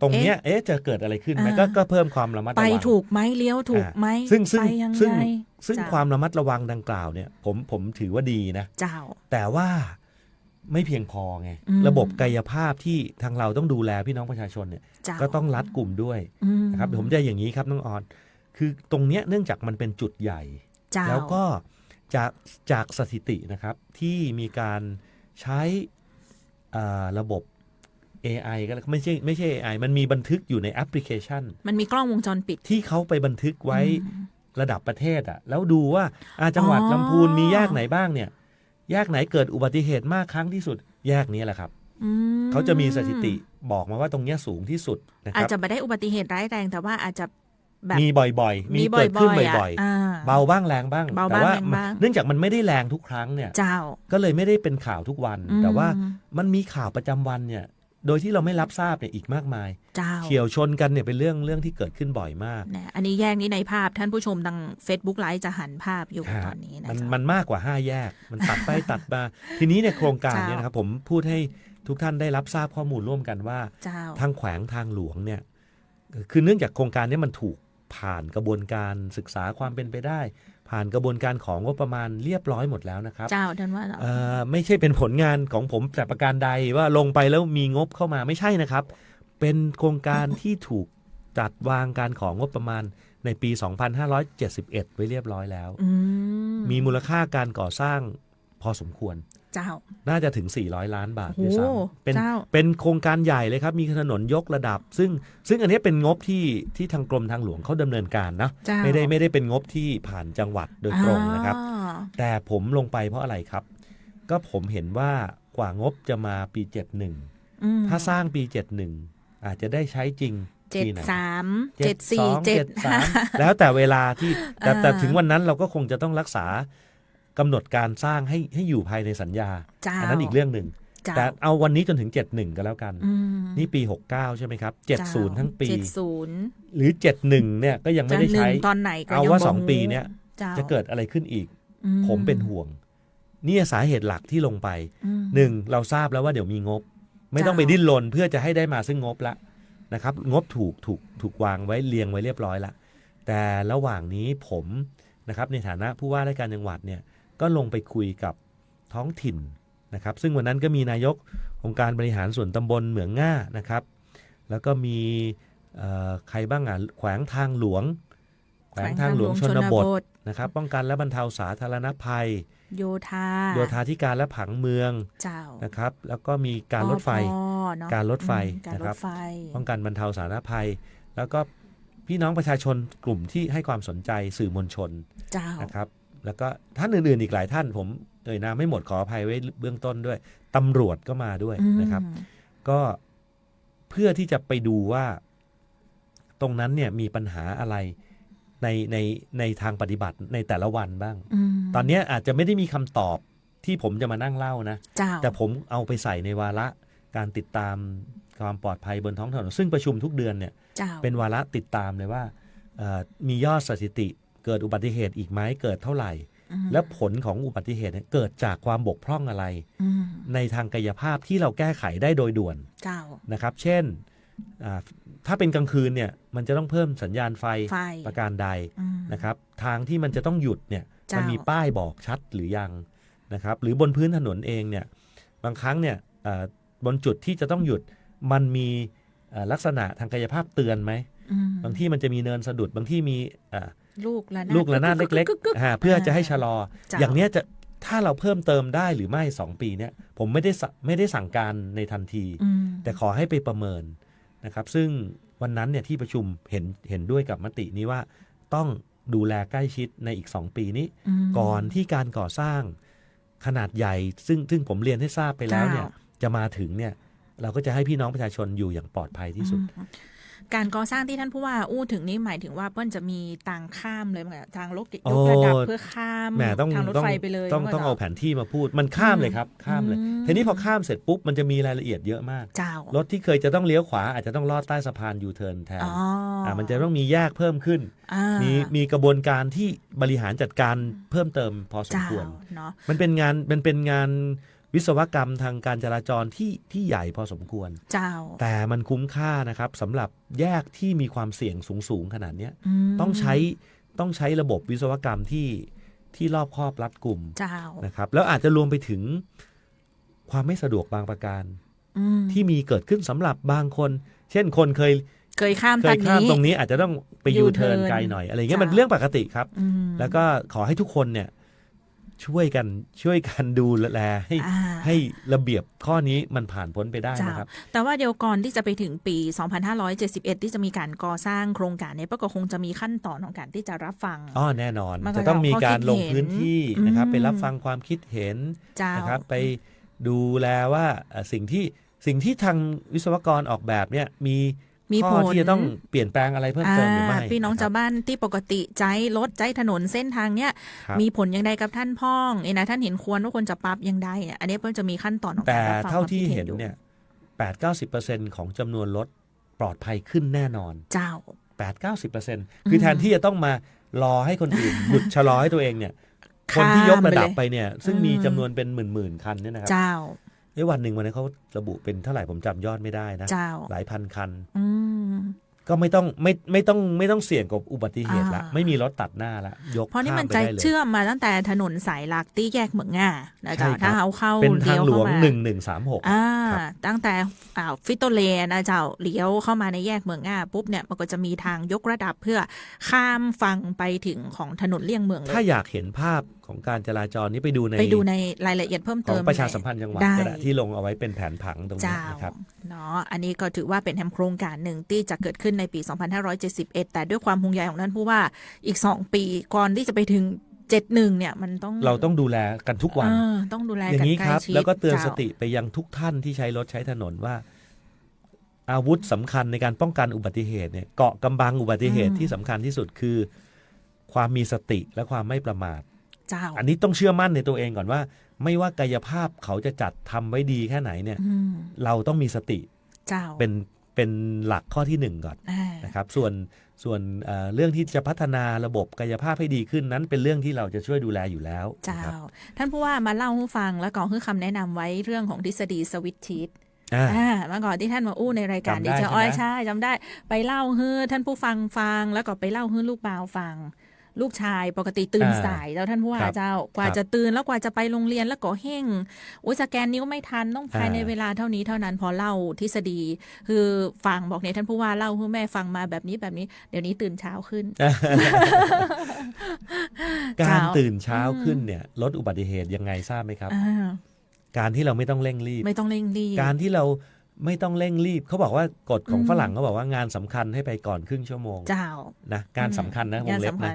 ตรงเนี้ยจะเกิดอะไรขึ้นไหมก็เพิ่มความระมัดระ ไป วัง ถูกไหมเลี้ยวถูกไหม ซึ่ง ไปยังไง ซึ่ง เจ้า ความระมัดระวังดังกล่าวเนี่ยผมถือว่าดีนะ เจ้า แต่ว่าไม่เพียงพอไง อืม ระบบกายภาพที่ทางเราต้องดูแลพี่น้องประชาชนเนี่ย เจ้า ก็ต้องรัดกลุ่มด้วย อืม นะครับผมจะอย่างนี้ครับน้องออน คือตรงเนี้ยเนื่องจากมันเป็นจุดใหญ่ เจ้า แล้วก็จากสถิตินะครับที่มีการใช้ระบบ AI ก็ไม่ใช่ AI มันมีบันทึกอยู่ในแอปพลิเคชัน มันมีกล้องวงจรปิด ที่เขาไปบันทึกไว้ อืม ระดับประเทศอะแล้วดูว่าจังหวัด อ๋อ ลำพูนมีแยกไหนบ้างเนี่ยแยกไหนเกิดอุบัติเหตุมากครั้งที่สุดแยกนี้แหละครับ อืม เขาจะมีสถิติบอกมาว่าตรงเนี้ยสูงที่สุดนะค อาจ รับ จะไม่ได้อุบัติเหตุร้ายแรงแต่ว่าอาจจะแบบ มีบ่อยๆ มีเกิดขึ้นบ่อย ๆ เบาบ้างแรงบ้าง เบา แต่ บ้าง ว่า แรงบ้าง เนื่องจากมันไม่ได้แรงทุกครั้งเนี่ย เจ้า ก็เลยไม่ได้เป็นข่าวทุกวัน อืม แต่ว่ามันมีข่าวประจำวันเนี่ยโดยที่เราไม่รับทราบเนี่ยอีกมากมาย เจ้า เฉียวชนกันเนี่ยเป็นเรื่องที่เกิดขึ้นบ่อยมาก นะอันนี้แยกนี้ในภาพท่านผู้ชมทาง Facebook ไลฟ์จะหันภาพอยู่ตอนนี้นะ มัน เจ้า มันมากกว่า5แยก มันตัดไป ตัดมา ทีนี้เนี่ยโครงการเนี่ยนะครับผมพูดให้ทุกท่านได้รับทราบข้อมูลร่วมกันว่า เจ้า ทางแขวงทางหลวงเนี่ยคือเนื่องจากโครงการนี้มันถูกผ่านกระบวนการศึกษาความเป็นไปได้ ผ่านกระบวนการของงบประมาณเรียบร้อยหมดแล้วนะครับ เจ้าท่านว่า ไม่ใช่เป็นผลงานของผมแต่ประการใดว่าลงไปแล้วมีงบเข้ามาไม่ใช่นะครับ เป็นโครงการที่ถูกจัดวางการของงบประมาณในปี 2571 ไว้เรียบร้อยแล้ว มีมูลค่าการก่อสร้างพอสมควร เจ้า น่าจะถึง400 ล้านบาท โอ้ ด้วย โห ซ้ำเป็น เจ้า เป็นโครงการใหญ่เลยครับ มีถนนยกระดับ ซึ่งอันนี้เป็นงบที่ทางกรมทางหลวงเขาดำเนินการนะ เจ้า ไม่ได้เป็นงบที่ผ่านจังหวัดโดยตรงนะครับ แต่ผมลงไปเพราะอะไรครับ ก็ผมเห็นว่ากว่างบจะมาปี 71 ถ้าสร้างปี 71 อาจจะได้ใช้จริง ปีไหน 73 74 73แล้วแต่เวลาที่แต่ถึงวันนั้นเราก็คงจะต้องรักษากำหนดการสร้างให้อยู่ภายในสัญญา อันนั้นอีกเรื่องหนึ่งแต่เอาวันนี้จนถึง71ก็แล้วกันนี่ปี69ใช่ไหมครับ70ทั้งปีหรือ71เนี่ยก็ยังไม่ได้ใช้ตอนไหนก็เอาว่า2ปีเนี่ยจะเกิดอะไรขึ้นอีกผมเป็นห่วงนี่สาเหตุหลักที่ลงไป1เราทราบแล้วว่าเดี๋ยวมีงบไม่ต้องไปดิ้นรนเพื่อจะให้ได้มาซึ่งงบละนะครับงบถูกวางไว้เรียงไว้เรียบร้อยละแต่ระหว่างนี้ผมนะครับในฐานะผู้ว่าราชการจังหวัดเนี่ยก็ลงไปคุยกับท้องถิ่นนะครับซึ่งวันนั้นก็มีนายกองค์การบริหารส่วนตำบลเหมืองง่านะครับแล้วก็มีใครบ้างแขวงทางหลวงชนบทนะครับป้องกันและบรรเทาสาธารณภัยโยธาธิการและผังเมืองนะครับแล้วก็มีการรถไฟนะครับป้องกันบรรเทาสาธารณภัยแล้วก็พี่น้องประชาชนกลุ่มที่ให้ความสนใจสื่อมวลชนนะครับแล้วก็ท่านอื่นๆอีกหลายท่านผมนามไม่หมดขออภัยไว้เบื้องต้นด้วยตำรวจก็มาด้วยนะครับก็เพื่อที่จะไปดูว่าตรงนั้นเนี่ยมีปัญหาอะไรในทางปฏิบัติในแต่ละวันบ้างตอนนี้อาจจะไม่ได้มีคำตอบที่ผมจะมานั่งเล่านะแต่ผมเอาไปใส่ในวาระการติดตามความปลอดภัยบนท้องถนนซึ่งประชุมทุกเดือนเนี่ยเป็นวาระติดตามเลยว่ามียอดสถิติเกิดอุบัติเหตุอีกไหมเกิดเท่าไหร่และผลของอุบัติเหตุเกิดจากความบกพร่องอะไรในทางกายภาพที่เราแก้ไขได้โดยด่วนนะครับเช่นถ้าเป็นกลางคืนเนี่ยมันจะต้องเพิ่มสัญญาณไฟประการใดนะครับทางที่มันจะต้องหยุดเนี่ยมันมีป้ายบอกชัดหรือยังนะครับหรือบนพื้นถนนเองเนี่ยบางครั้งเนี่ยบนจุดที่จะต้องหยุดมันมีลักษณะทางกายภาพเตือนไหมบางที่มันจะมีเนินสะดุดบางที่มีลูกระนาดเล็กๆเพื่อจะให้ชะลออย่างนี้จะถ้าเราเพิ่มเติมได้หรือไม่2ปีเนี่ยผมไม่ได้สั่งการในทันทีแต่ขอให้ไปประเมินนะครับซึ่งวันนั้นเนี่ยที่ประชุมเห็นด้วยกับมตินี้ว่าต้องดูแลใกล้ชิดในอีก2ปีนี้ก่อนที่การก่อสร้างขนาดใหญ่ซึ่งผมเรียนให้ทราบไปแล้วเนี่ยจะมาถึงเนี่ยเราก็จะให้พี่น้องประชาชนอยู่อย่างปลอดภัยที่สุดการก่อสร้างที่ท่านผู้ว่าอู้ถึงนี้หมายถึงว่าเปิ้ลจะมีทางข้ามเลยทางยกระดับเพื่อข้ามทางรถไฟไปเลยต้องเอาแผนที่มาพูดมันข้ามเลยครับข้ามเลยทีนี้พอข้ามเสร็จปุ๊บมันจะมีรายละเอียดเยอะมากรถที่เคยจะต้องเลี้ยวขวาอาจจะต้องลอดใต้สะพานยูเทิร์นแทนมันจะต้องมีแยกเพิ่มขึ้นมีกระบวนการที่บริหารจัดการเพิ่มเติมพอสมควรมันเป็นงานวิศวกรรมทางการจราจรที่ใหญ่พอสมควรแต่มันคุ้มค่านะครับสำหรับแยกที่มีความเสี่ยงสูงขนาดนี้ต้องใช้ระบบวิศวกรรมที่รอบคอบรัดกุมนะครับแล้วอาจจะรวมไปถึงความไม่สะดวกบางประการที่มีเกิดขึ้นสำหรับบางคนเช่นคนเคยข้ามตรงนี้อาจจะต้องไปยูเทิร์นไกลหน่อยอะไรเงี้ยมันเรื่องปกติครับแล้วก็ขอให้ทุกคนเนี่ยช่วยกันดูแลให้ระเบียบข้อนี้มันผ่านพ้นไปได้นะครับแต่ว่าเดี๋ยวก่อนที่จะไปถึงปี 2571 ที่จะมีการก่อสร้างโครงการนี้ก็คงจะมีขั้นตอนของการที่จะรับฟังแน่นอนจะต้องมีการลงพื้นที่นะครับไปรับฟังความคิดเห็นนะครับไปดูแลว่าสิ่งที่ทางวิศวกรออกแบบเนี่ยมีข้อที่จะต้องเปลี่ยนแปลงอะไรเพิ่มเติมหรือไม่พี่น้องชาวบ้านที่ปกติใจรถใจถนนเส้นทางเนี้ยมีผลยังไงกับท่านพ้องท่านเห็นควรว่าควรจะปรับยังไงอันนี้เพิ่งจะมีขั้นตอนของการรับฟังแต่เท่าที่เห็นเนี่ย 8-90% ของจำนวนรถปลอดภัยขึ้นแน่นอน8-90% คือแทนที่จะต้องมารอให้คนอื่นหยุดชะลอให้ตัวเองเนี่ยคนที่ยกระดับไปเนี่ยซึ่งมีจำนวนเป็นหมื่นคันเนี่ยนะครับวันหนึ่งวันนั้นเขาระบุเป็นเท่าไหร่ผมจำยอดไม่ได้นะหลายพันคันก็ไม่ต้องเสี่ยงกับอุบัติเหตุละไม่มีรถตัดหน้าละยกเพราะนี่มันใจเชื่อมมาตั้งแต่ถนนสายหลักที่แยกเหมืองง่านะจ๊ะถ้าเอาเข้าเป็นทางหลวง1136ตั้งแต่ฟิโตเลนะเจ้าเลี้ยวเข้ามาในแยกเหมืองง่าปุ๊บเนี่ยมันก็จะมีทางยกระดับเพื่อข้ามฝั่งไปถึงของถนนเลี่ยงเมืองเลยถ้าอยากเห็นภาพของการจราจรนี้ไปดูในรายละเอียดเพิ่มเติมของประชาสัมพันธ์จังหวัดก็ได้ที่ลงเอาไว้เป็นแผนผังตรงนี้นะครับเนาะอันนี้ก็ถือว่าเป็นโครงการหนึ่งที่จะเกิดขึ้นในปี 2571 แต่ด้วยความห่วงใยของท่านผู้ว่าอีก2ปีก่อนที่จะไปถึง71เนี่ยมันเราต้องดูแลกันทุกวันต้องดูแลอย่างนี้ครับแล้วก็เตือนสติไปยังทุกท่านที่ใช้รถใช้ถนนว่า อาวุธสำคัญในการป้องกันอุบัติเหตุเนี่ยเกาะกำบังอุบัติเหตุที่สำคัญที่สุดคือความมีสติและความไม่ประมาท เจ้า อันนี้ต้องเชื่อมั่นในตัวเองก่อนว่า ไม่ว่ากายภาพเขาจะจัดทำไว้ดีแค่ไหนเนี่ยเราต้องมีสติ เจ้า เป็นหลักข้อที่หนึ่งก่อนนะครับส่วนเรื่องที่จะพัฒนาระบบกายภาพให้ดีขึ้นนั้นเป็นเรื่องที่เราจะช่วยดูแลอยู่แล้ว เจ้าท่านผู้ว่ามาเล่าให้ฟังแล้วก็คือคำแนะนำไว้เรื่องของทฤษฎีสวิตช์ชีทเมื่อก่อนที่ท่านมาอู้ในรายการดิจิอ้อยใช่จำได้ไปเล่าให้ท่านผู้ฟังแล้วก็ไปเล่าให้ลูกบ่าวฟังลูกชายปกติตื่นสายแล้วท่านผู้ว่าเจ้ากว่าจะตื่นแล้วกว่าจะไปโรงเรียนแล้วก็เฮ่งสแกนนิ้วไม่ทันต้องภายในเวลาเท่านี้เท่านั้นพอเล่าทฤษฎีคือฟังบอกเนี่ยท่านผู้ว่าเล่าให้แม่ฟังมาแบบนี้เดี๋ยวนี้ตื่นเช้าขึ้น การตื่นเช้าขึ้นเนี่ยลดอุบัติเหตุยังไงทราบไหมครับการที่เราไม่ต้องเร่งรีบการที่เราไม่ต้องเร่งรีบเขาบอกว่ากฎของฝรั่งเขาบอกว่างานสำคัญให้ไปก่อนครึ่งชั่วโมงนะการสำคัญนะวงเล็บนะ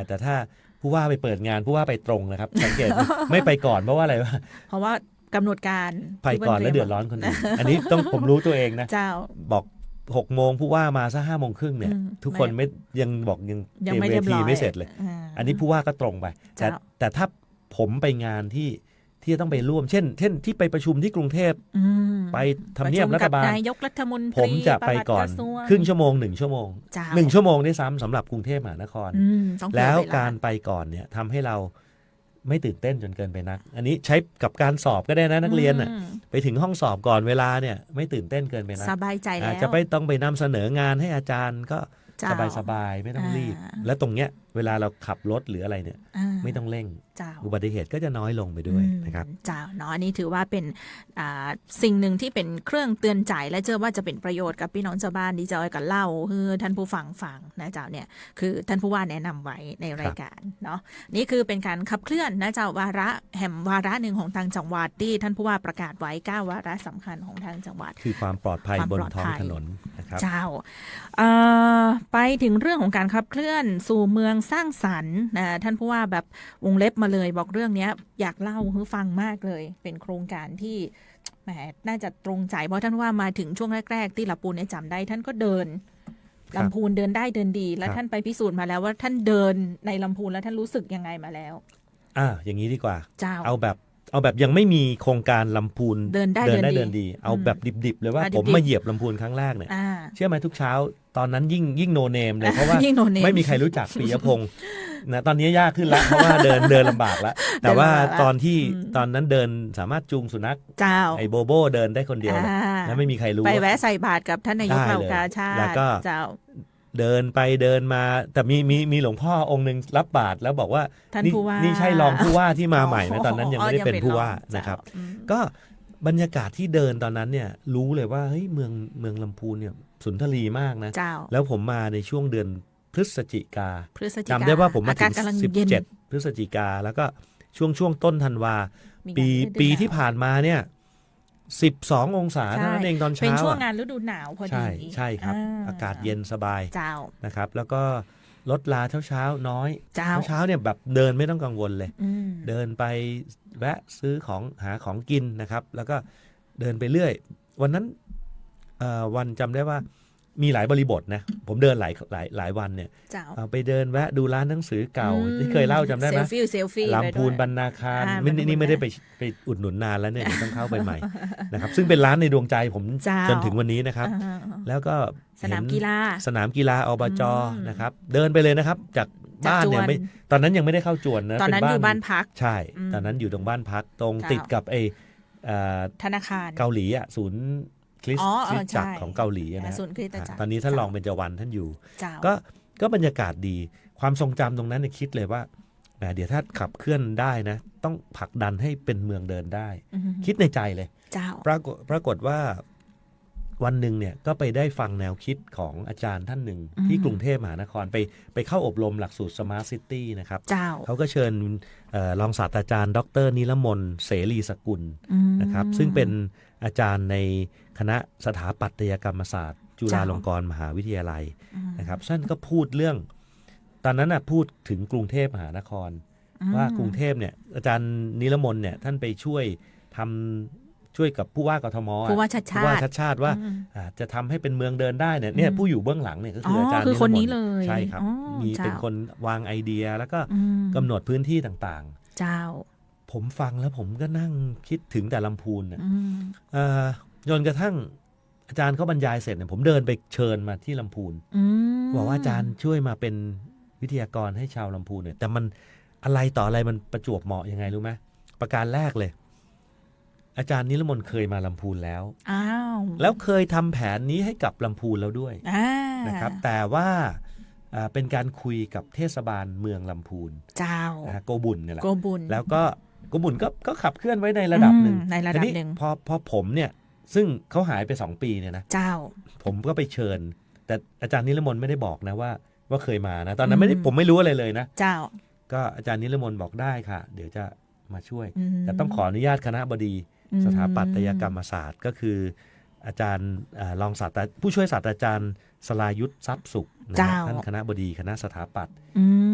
แต่ถ้าผู้ว่าไปเปิดงานผู้ว่าไปตรงนะครับสังเกต ไม่ไปก่อนเพราะว่าอะไรวะเพราะว่ากำหนดการไปก่อนแล้วเดือดร้อนคนอื่นอันนี้ต้องผมรู้ตัวเองนะบอก6 โมงผู้ว่ามาซะ5 โมงครึ่งเนี่ยทุกคนไม่ยังบอกยังเตรียมเวทีไม่เสร็จเลยอันนี้ผู้ว่าก็ตรงไปแต่ถ้าผมไปงานที่จะต้องไปร่วมเช่นที่ไปประชุมที่กรุงเทพไปทำเนียบรัฐบาลนายกรัฐมนตรีผมจะไปก่อนครึ่งชั่วโมง1 ชั่วโมง1 ชั่วโมงได้ซ้ำสำหรับกรุงเทพมหานครแล้วการไปก่อนเนี่ยทำให้เราไม่ตื่นเต้นจนเกินไปนักอันนี้ใช้กับการสอบก็ได้นะนักเรียนน่ะไปถึงห้องสอบก่อนเวลาเนี่ยไม่ตื่นเต้นเกินไปนักสบายใจแล้วจะไม่ต้องไปนำเสนองานให้อาจารย์ก็สบายๆไม่ต้องรีบและตรงเนี้ยเวลาเราขับรถหรืออะไรเนี่ยไม่ต้องเร่งอุบัติเหตุก็จะน้อยลงไปด้วยนะครับเนาะอันนี้ถือว่าเป็นสิ่งหนึ่งที่เป็นเครื่องเตือนใจและเชื่อว่าจะเป็นประโยชน์กับพี่น้องชาวบ้านที่จะเอากันเล่าคือท่านผู้ฟังนะเจ้าเนี่ยคือท่านผู้ว่าแนะนำไว้ในรายการเนาะนี่คือเป็นการขับเคลื่อนนะเจ้าวาระวาระหนึ่งของทางจังหวัดที่ท่านผู้ว่าประกาศไว้9 วาระสำคัญของทางจังหวัดคือความปลอดภัยบนท้องถนนนะครับเจ้าไปถึงเรื่องของการขับเคลื่อนสู่เมืองสร้างสรรค์ท่านผู้ว่าแบบวงเล็บมาเลยบอกเรื่องนี้อยากเล่าให้ฟังมากเลยเป็นโครงการที่แหมน่าจะตรงใจเพราะท่านว่ามาถึงช่วงแรกๆที่ลำพูนเนี่ยจำได้ท่านก็เดินลำพูนเดินได้เดินดีและท่านไปพิสูจน์มาแล้วว่าท่านเดินในลำพูนแล้วท่านรู้สึกยังไงมาแล้วอย่างนี้ดีกว่าเอาแบบยังไม่มีโครงการลำพูนเดินได้เดินดีเอาแบบดิบๆเลยว่าผมมาเหยียบลำพูนครั้งแรกเนี่ยเชื่อไหมทุกเช้าตอนนั้นยิ่งโนเนมเลยเพราะว่าไม่มีใครรู้จักปิยพงษ์นะตอนนี้ยากขึ้นแล้วเพราะว่าเดินลำบากแล้วแต่ว่าตอนนั้นเดินสามารถจูงสุนัขไอ้โบโบเดินได้คนเดียวแล้วไม่มีใครรู้ไปแวะใส่บาตรกับท่านนายกเหล่ากาชาติแล้วก็เดินไปเดินมาแต่มีหลวงพ่อองค์นึงรับบาตรแล้วบอกว่านี่ใช่รองผู้ว่าที่มาใหม่ไหมตอนนั้นยังไม่ได้เป็นผู้ว่านะครับก็บรรยากาศที่เดินตอนนั้นเนี่ยรู้เลยว่าเฮ้ยเมืองลำพูนเนี่ยสุนทรีมากนะแล้วผมมาในช่วงเดือนพฤศจิกาจำได้ว่าผมมาถึง17 พฤศจิกาแล้วก็ช่วงต้นธันวาปีที่ผ่านมาเนี่ย12 องศาเท่านั้นเองตอนเช้าเป็นช่วงงานฤดูหนาวพอดีใช่ครับอากาศเย็นสบายนะครับแล้วก็รถลาเช้าน้อยเช้าเนี่ยแบบเดินไม่ต้องกังวลเลยเดินไปแวะซื้อของหาของกินนะครับแล้วก็เดินไปเรื่อยวันนั้นวันจำได้ว่ามีหลายบริบทนะผมเดินหลายวันเนี่ยไปเดินแวะดูร้านหนังสือเก่าที่เคยเล่าจำได้ไหมลำพูนบรรณาคารนี่ไม่ได้ไปอุดหนุนนานแล้วเนี่ยต้องเข้าไปใหม่นะครับซึ่งเป็นร้านในดวงใจผมจนถึงวันนี้นะครับแล้วก็สนามกีฬาอบจนะครับเดินไปเลยนะครับจากบ้านเนี่ยตอนนั้นยังไม่ได้เข้าจวนนะตอนนั้นอยู่บ้านพักใช่ตอนนั้นอยู่ตรงบ้านพักตรงติดกับไอ้ธนาคารเกาหลีอ่ะศูนย์คริสตจักรของเกาหลีนะตอนนี้ท่านรองเบญจวรรณท่านอยู่ก็บรรยากาศดีความทรงจำตรงนั้นเนี่ยคิดเลยว่าเดี๋ยวถ้าขับเคลื่อนได้นะต้องผลักดันให้เป็นเมืองเดินได้คิดในใจเลยปรากฏว่าวันหนึ่งเนี่ยก็ไปได้ฟังแนวคิดของอาจารย์ท่านหนึ่งที่กรุงเทพมหานครไปเข้าอบรมหลักสูตร Smart City นะครับเขาก็เชิญรองศาสตราจารย์ดร.นิรมนต์เสรีสกุลนะครับซึ่งเป็นอาจารย์ในคณะสถาปัตยกรรมศาสตร์จุฬาลงกรณ์มหาวิทยาลัยนะครับท่านก็พูดเรื่องตอนนั้นพูดถึงกรุงเทพมหานครว่ากรุงเทพเนี่ยอาจารย์นิรมนต์เนี่ยท่านไปช่วยทำ ช่วยกับผู้ว่ากทมผู้ว่าชัดชาติ ผู้ว่าชัดชาติว่าจะทำให้เป็นเมืองเดินได้เนี่ยผู้อยู่เบื้องหลังเนี่ยก็คืออาจารย์คือคนนี้เลย ใช่ครับมีเป็นคนวางไอเดียแล้วก็กำหนดพื้นที่ต่างๆเจ้าผมฟังแล้วผมก็นั่งคิดถึงแต่ลำพูนจนกระทั่งอาจารย์เขาบรรยายเสร็จเนี่ยผมเดินไปเชิญมาที่ลำพูนบอกว่าอาจารย์ช่วยมาเป็นวิทยากรให้ชาวลำพูนเนี่ยแต่มันอะไรต่ออะไรมันประจวบเหมาะยังไงรู้ไหมประการแรกเลยอาจารย์นิรมนต์เคยมาลำพูนแล้วแล้วเคยทำแผนนี้ให้กับลำพูนแล้วด้วยนะครับแต่ว่าเป็นการคุยกับเทศบาลเมืองลำพูนเจ้าโกบุญเนี่ยแหละโกบุญแล้วก็โกบุญก็ขับเคลื่อนไว้ในระดับหนึ่งในระดับหนึ่งพอผมเนี่ยซึ่งเขาหายไป2 ปีเนี่ยนะเจ้าผมก็ไปเชิญแต่อาจารย์นิรมนต์ไม่ได้บอกนะว่าเคยมานะตอนนั้นไม่ได้ผมไม่รู้อะไรเลยนะเจ้าก็อาจารย์นิรมนต์บอกได้ค่ะเดี๋ยวจะมาช่วยแต่ต้องขออนุญาตคณะบดีสถาปัตยกรรมศาสตร์ก็คืออาจารย์รองศาสตราผู้ช่วยศาสตราจารย์สลายุทธทรัพย์สุขท่านคณะบดีคณะสถาปัตย์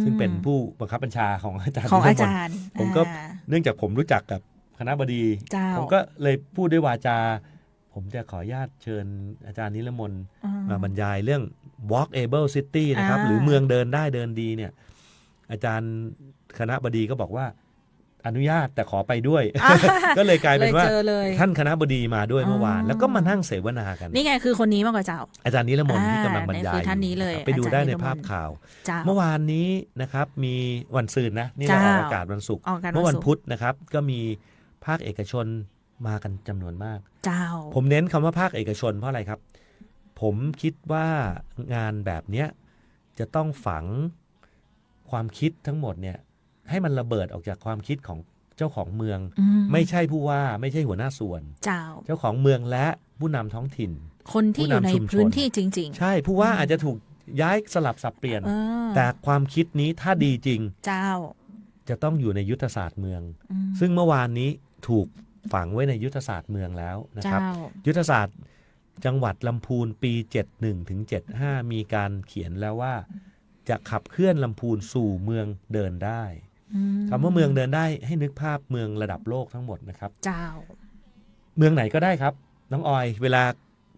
ซึ่งเป็นผู้บังคับบัญชาของอาจารย์ของอาจารย์ผมก็เนื่องจากผมรู้จักกับคณะบดีผมก็เลยพูดด้วยวาจาผมจะขออนุญาตเชิญอาจารย์นิรมนต์มาบรรยายเรื่อง walkable city นะครับหรือเมืองเดินได้เดินดีเนี่ยอาจารย์คณะบดีก็บอกว่าอนุญาตแต่ขอไปด้วย ก็เลยกลายเป็นว่าท่านคณะบดีมาด้วยเมื่อวานแล้วก็มานั่งเสวนากันนี่ไงคือคนนี้มากกว่าเจ้าอาจารย์นิรมนต์ที่กำลังบรรยายท่านนี้เลยไปดูได้ในภาพข่าวเมื่อวานนี้นะครับมีวันศุกร์นะนี่เราออกอากาศวันศุกร์เมื่อวันพุธนะครับก็มีภาคเอกชนมากันจำนวนมากผมเน้นคำว่าภาคเอกชนเพราะอะไรครับผมคิดว่างานแบบนี้จะต้องฝังความคิดทั้งหมดเนี่ยให้มันระเบิดออกจากความคิดของเจ้าของเมืองไม่ใช่ผู้ว่าไม่ใช่หัวหน้าส่วนเจ้าของเมืองและผู้นำท้องถิ่นคนที่อยู่ในพื้นที่จริงๆใช่ผู้ว่าอาจจะถูกย้ายสลับสับเปลี่ยนแต่ความคิดนี้ถ้าดีจริงจะต้องอยู่ในยุทธศาสตร์เมืองซึ่งเมื่อวานนี้ถูกฝังไว้ในยุทธศาสตร์เมืองแล้วนะครับยุทธศาสตร์จังหวัดลำพูนปี71ถึง75มีการเขียนแล้วว่าจะขับเคลื่อนลำพูนสู่เมืองเดินได้คำว่าเมืองเดินได้ให้นึกภาพเมืองระดับโลกทั้งหมดนะครับเมืองไหนก็ได้ครับน้องออยเวลา